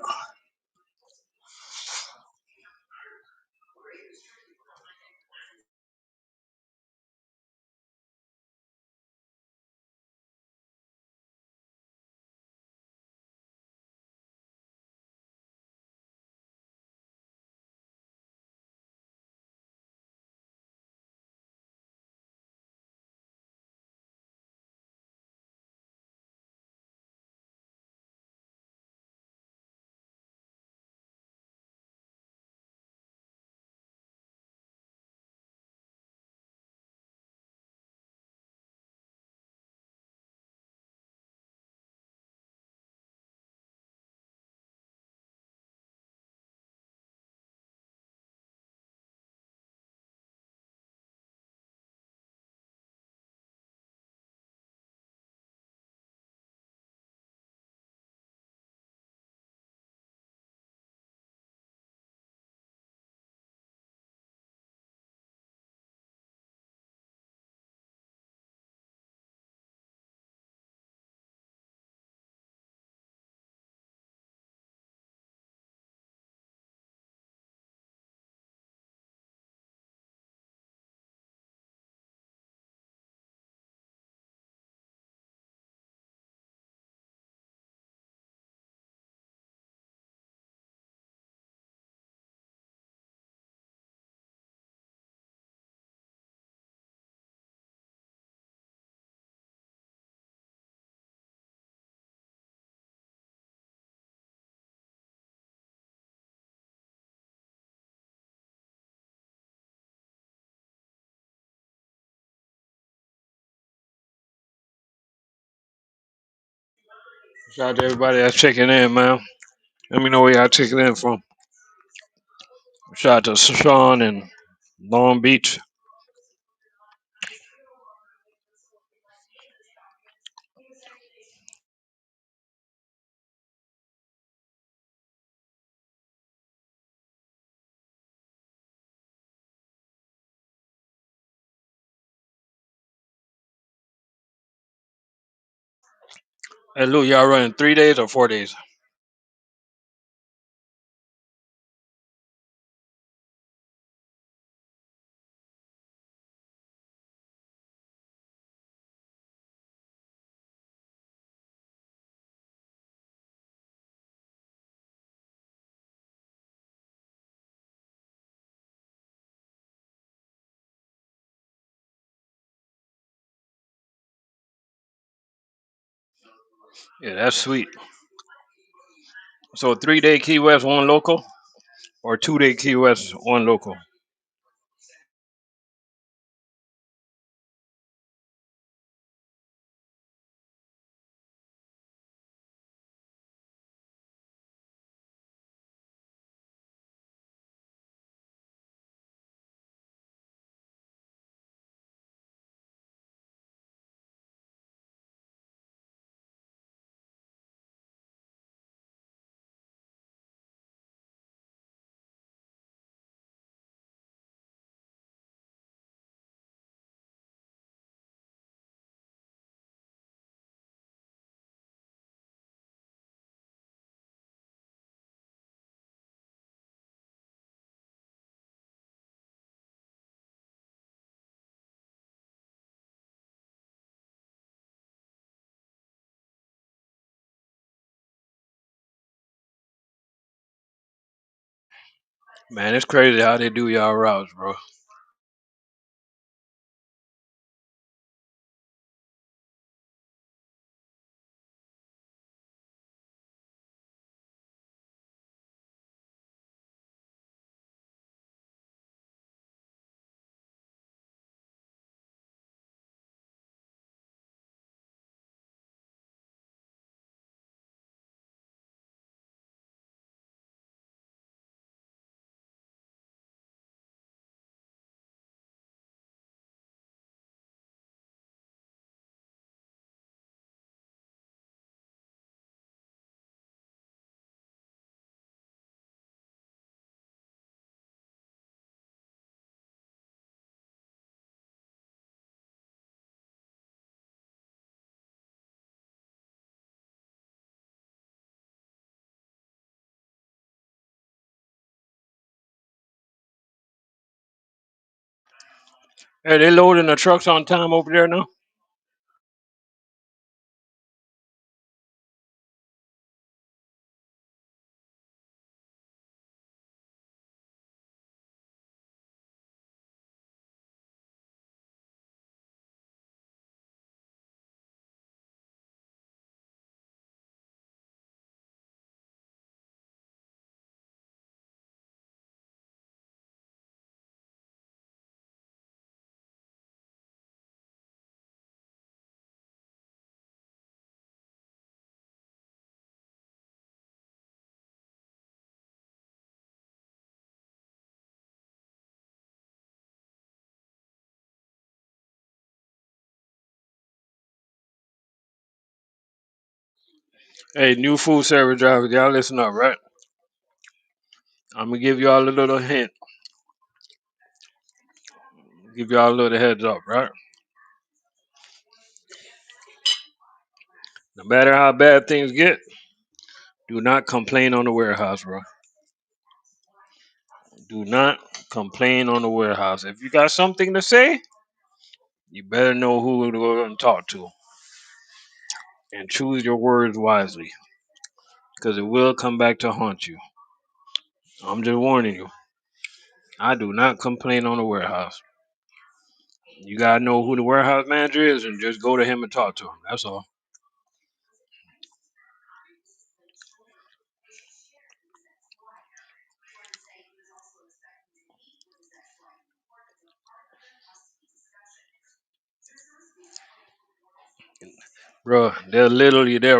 Shout out to everybody that's checking in, man. Let me know where y'all checking in from. Shout out to Sean and Long Beach. Hey, Lou, y'all running 3 days or 4 days? Yeah, that's sweet. So 3 day Key West, one local, or 2 day Key West, one local. Man, it's crazy how they do y'all routes, bro. Hey, they loading the trucks on time over there now? Hey, new food service drivers, y'all listen up, right? I'm gonna give y'all a little hint, give y'all a little heads up, right? No matter how bad things get, do not complain on the warehouse, bro. Do not complain on the warehouse. If you got something to say, you better know who to go and talk to, and choose your words wisely, because it will come back to haunt you. I'm just warning you. I do not complain on the warehouse. You gotta know who the warehouse manager is, and just go to him and talk to him. That's all. Bro, they'll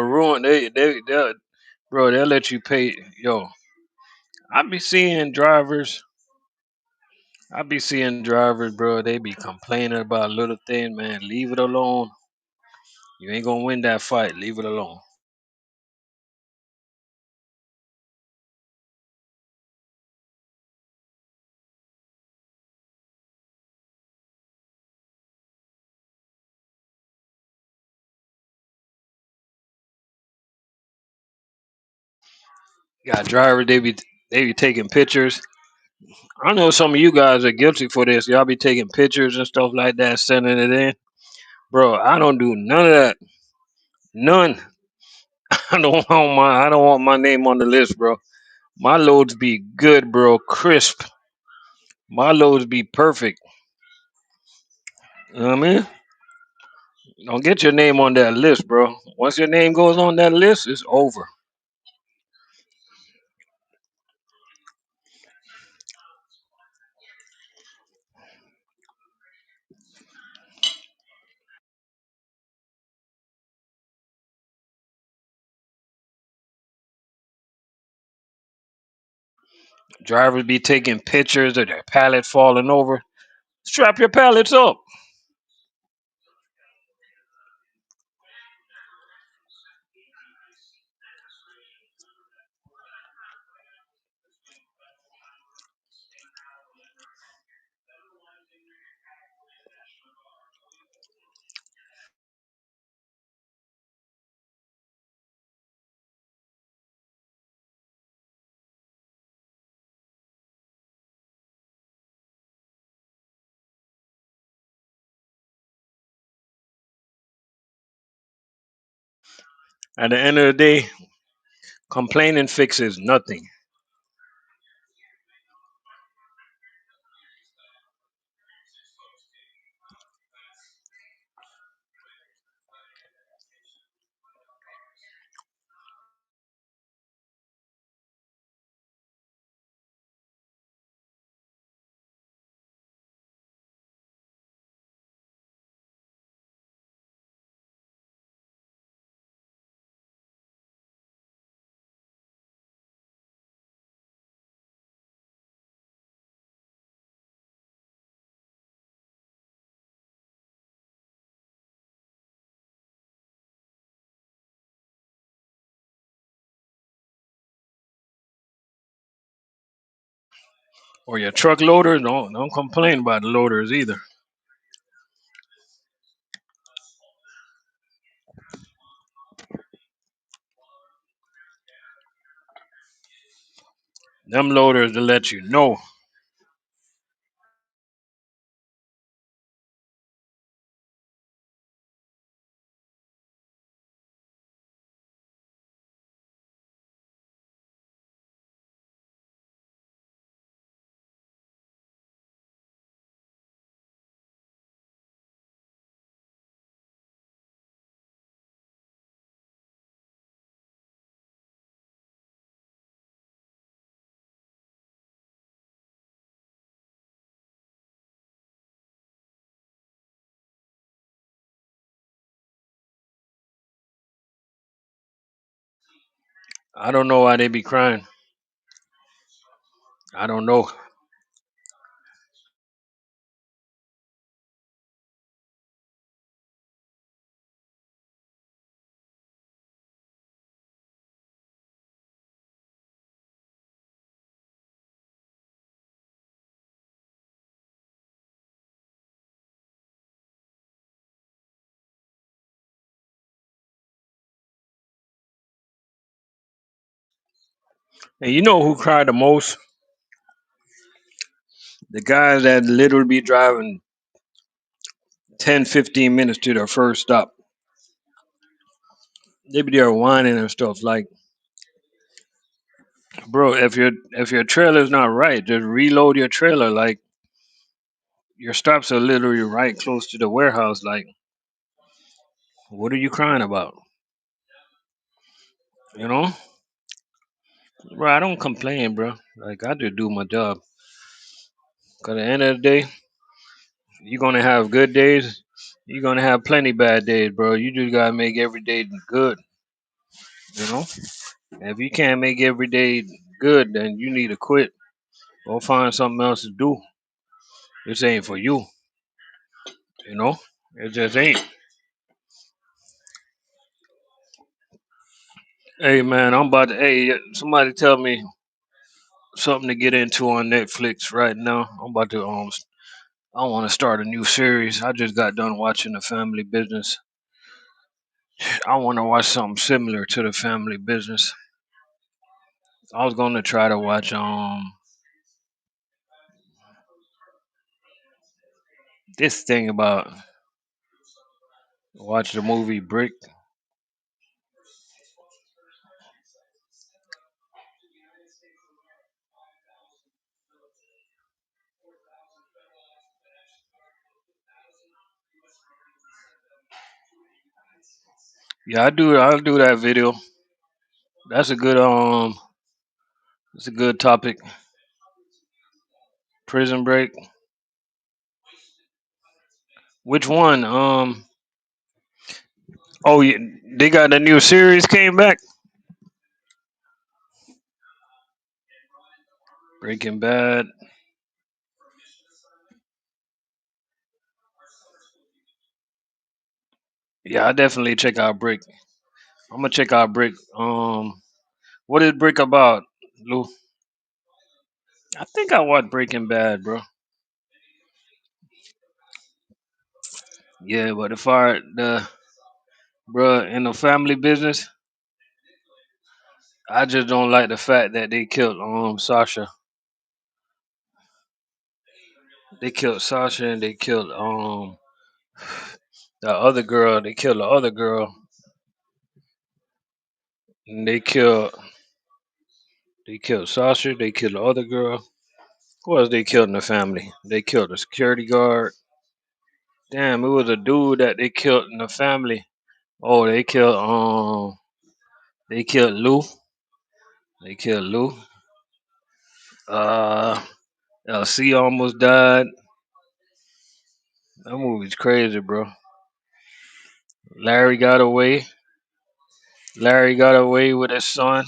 ruin they'll bro, they'll let you pay. Yo, I be seeing drivers bro, they be complaining about little things, man. Leave it alone. You ain't gonna win that fight. Leave it alone. Got drivers, they be taking pictures. I know some of you guys are guilty for this. Y'all be taking pictures and stuff like that, sending it in. Bro, I don't do none of that. None. I don't want my name on the list, bro. My loads be good, bro. Crisp. My loads be perfect. You know what I mean? Don't get your name on that list, bro. Once your name goes on that list, it's over. Drivers be taking pictures of their pallet falling over. Strap your pallets up. At the end of the day, complaining fixes nothing. Or your truck loaders, don't complain about the loaders either. Them loaders to let you know. I don't know why they be crying. I don't know. And you know who cry the most? The guys that literally be driving 10, 15 minutes to their first stop. They be there whining and stuff. Like, bro, if your trailer's not right, just reload your trailer. Like, your stops are literally right close to the warehouse. Like, what are you crying about? You know? Bro, I don't complain, bro. Like, I just do my job. Cause at the end of the day, you're gonna have good days. You're gonna have plenty bad days, bro. You just gotta make every day good. You know? If you can't make every day good, then you need to quit. Go find something else to do. This ain't for you. You know? It just ain't. Hey man, I'm about to. Hey, somebody tell me something to get into on Netflix right now. I'm about to. I want to start a new series. I just got done watching The Family Business. I want to watch something similar to The Family Business. I was gonna try to watch this thing about watch the movie Brick. Yeah, I'll do that video. That's a good it's a good topic. Prison Break. Which one? Oh yeah, they got a new series came back. Breaking Bad. Yeah, I definitely check out Brick. I'm gonna check out Brick. What is Brick about, Lou? I think I watched Breaking Bad, bro. Yeah, but if I the bro in the family business, I just don't like the fact that they killed Sasha. They killed Sasha and they killed the other girl. They killed the other girl. And they killed Sasha. They killed the other girl. Who else they killed in the family? They killed the security guard. Damn, it was a dude that they killed in the family. Oh, they killed Lou. They killed Lou. Uh LC almost died. That movie's crazy, bro. Larry got away. Larry got away with his son.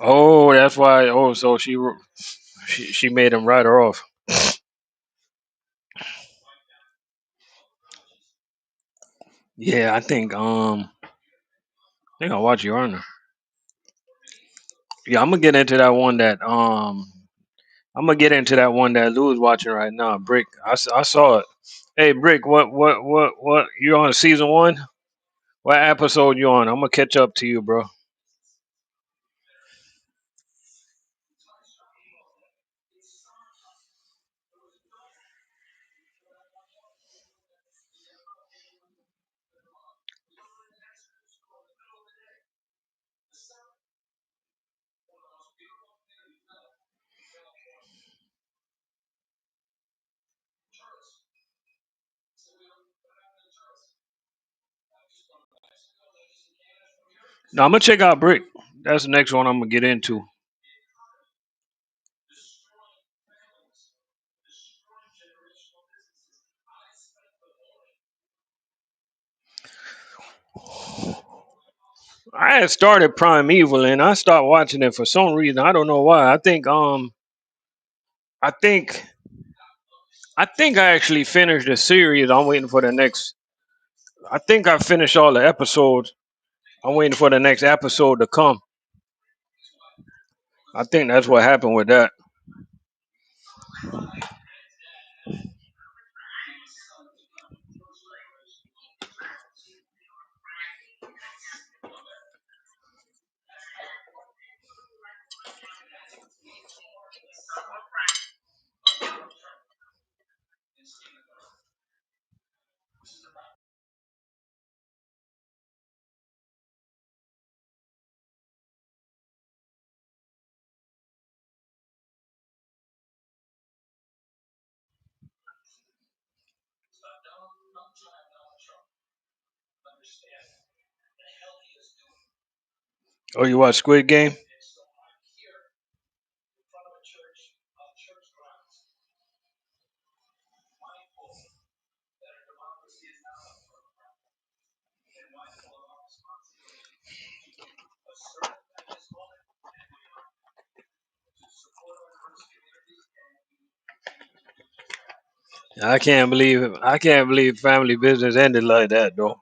Oh, that's why. Oh, so she made him write her off. Yeah, I think I'll watch Your Honor. Yeah, I'm gonna get into that one that I'm gonna get into that one that Lou is watching right now. Brick, I saw it. Hey, Brick, what? You on season one? What episode you on? I'm gonna catch up to you, bro. No, I'm gonna check out Brick. That's the next one I'm gonna get into. I had started Prime Evil and I stopped watching it for some reason. I don't know why. I think I think I actually finished the series. I'm waiting for the next. I think I finished all the episodes. I'm waiting for the next episode to come. I think that's what happened with that. Oh, you watch Squid Game? I can't believe family business ended like that though.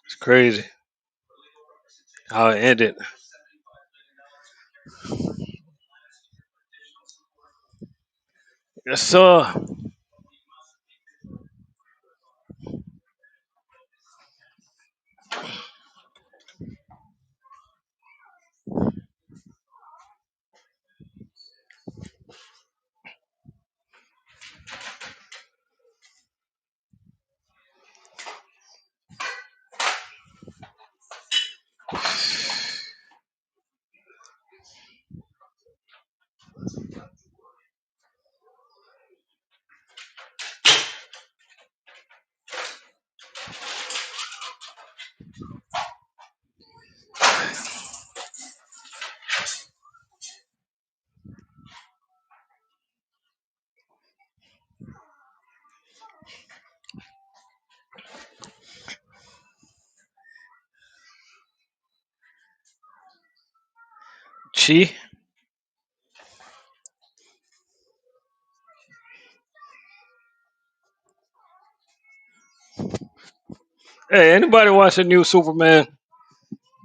It's crazy how it ended. Yes, sir. Chi. Hey, anybody watch the new Superman?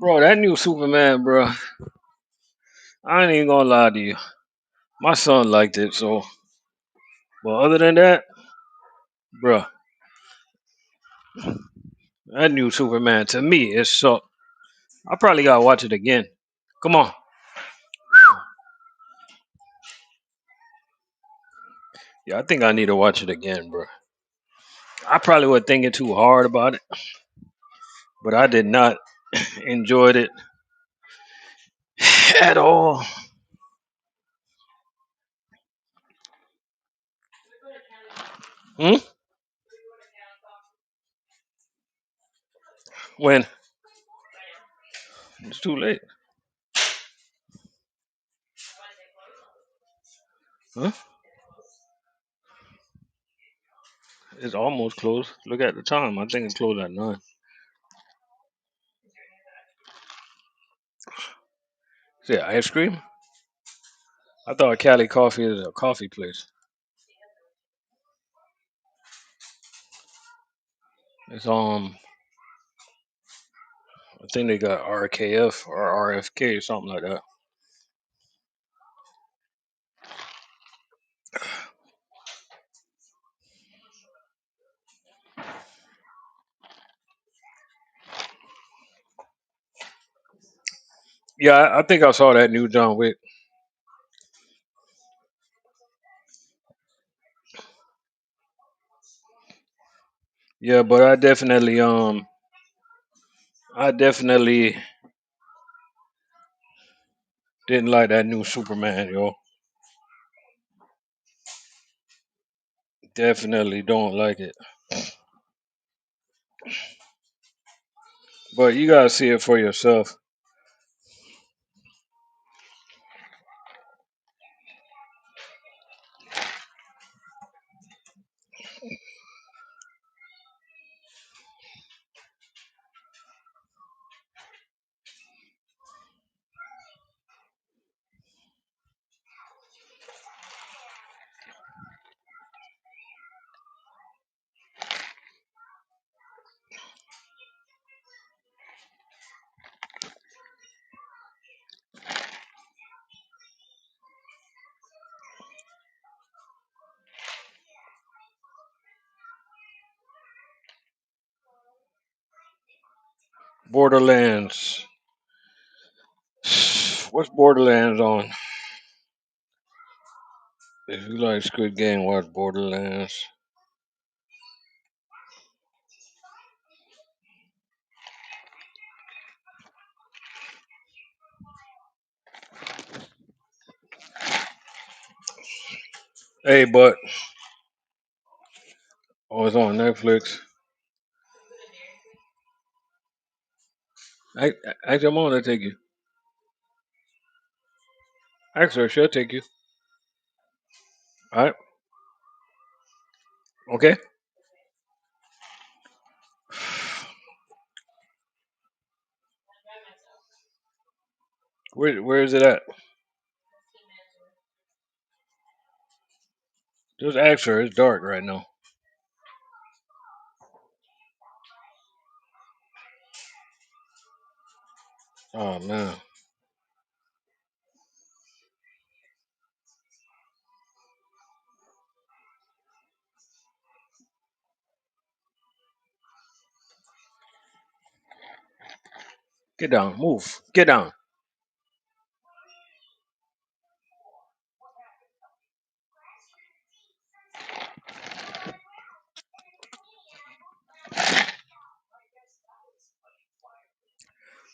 Bro, that new Superman, bro. I ain't even gonna lie to you. My son liked it, so. But other than that, bro, that new Superman to me is so. I probably gotta watch it again. Come on. Yeah, I think I need to watch it again, bro. I probably was thinking too hard about it, but I did not enjoy it at all. Hmm? When it's too late. Huh? It's almost closed. Look at the time. I think it's closed at 9. Is it ice cream? I thought Cali Coffee is a coffee place. It's I think they got RKF or RFK or something like that. Yeah, I think I saw that new John Wick. Yeah, but I definitely didn't like that new Superman, yo. Definitely don't like it. But you gotta see it for yourself. Borderlands. What's Borderlands on? If you like Squid Game, watch Borderlands. Hey, but oh, it's on Netflix. I ask your mom to take you. Ask her, she'll take you. All right, okay. Where is it at? Just ask her. It's dark right now. Oh man. Get down. Move. Get down.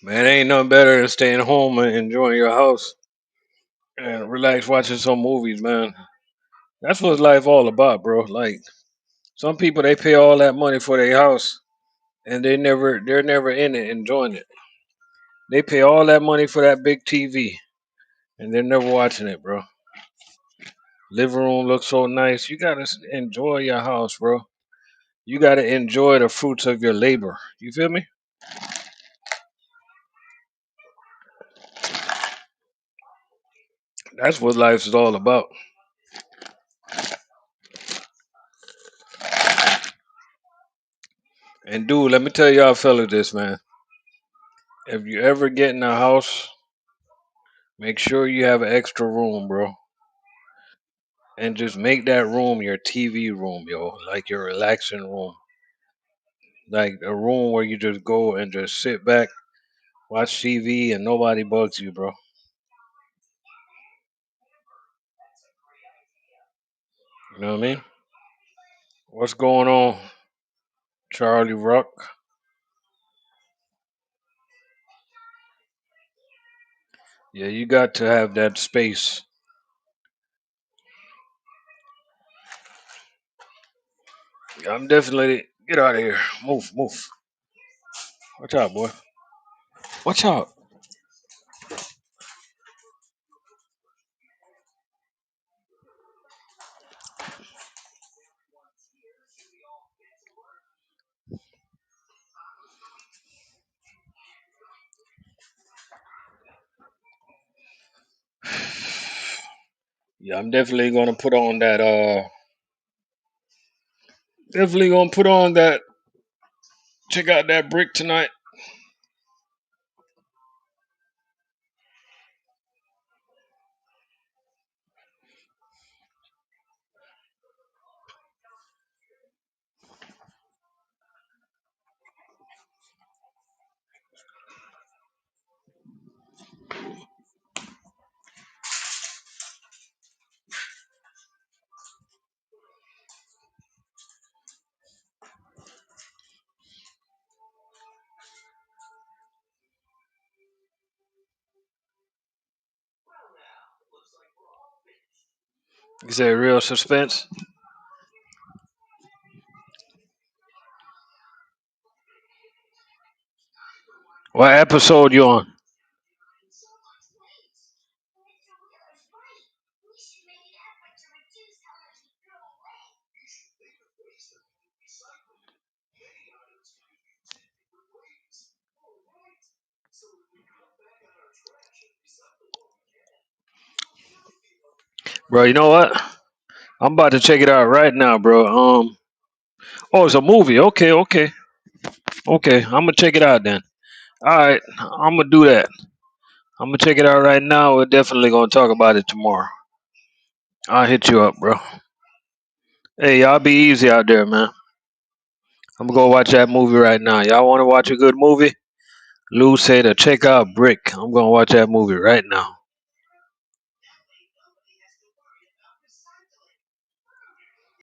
Man, ain't nothing better than staying home and enjoying your house and relax watching some movies, man. That's what life all about, bro. Like some people they pay all that money for their house and they're never in it enjoying it. They pay all that money for that big TV and they're never watching it, bro. Living room looks so nice. You gotta enjoy your house, bro. You gotta enjoy the fruits of your labor. You feel me? That's what life is all about. And dude, let me tell y'all fellas this, man. If you ever get in a house, make sure you have an extra room, bro. And just make that room your TV room, yo. Like your relaxing room. Like a room where you just go and just sit back, watch TV, and nobody bugs you, bro. You know what I mean? What's going on, Charlie Rock? Yeah, you got to have that space. I'm definitely get out of here. Move, move. Watch out, boy. Watch out, yeah. I'm definitely gonna put on that. Definitely gonna put on that. Check out that brick tonight, you say real suspense. What episode you on, bro? You know what? I'm about to check it out right now, bro. Oh, it's a movie. Okay, okay, okay. I'm gonna check it out then. All right, I'm gonna do that. I'm gonna check it out right now. We're definitely gonna talk about it tomorrow. I'll hit you up, bro. Hey, y'all be easy out there, man. I'm gonna go watch that movie right now. Y'all want to watch a good movie? Lou said to check out Brick. I'm gonna watch that movie right now.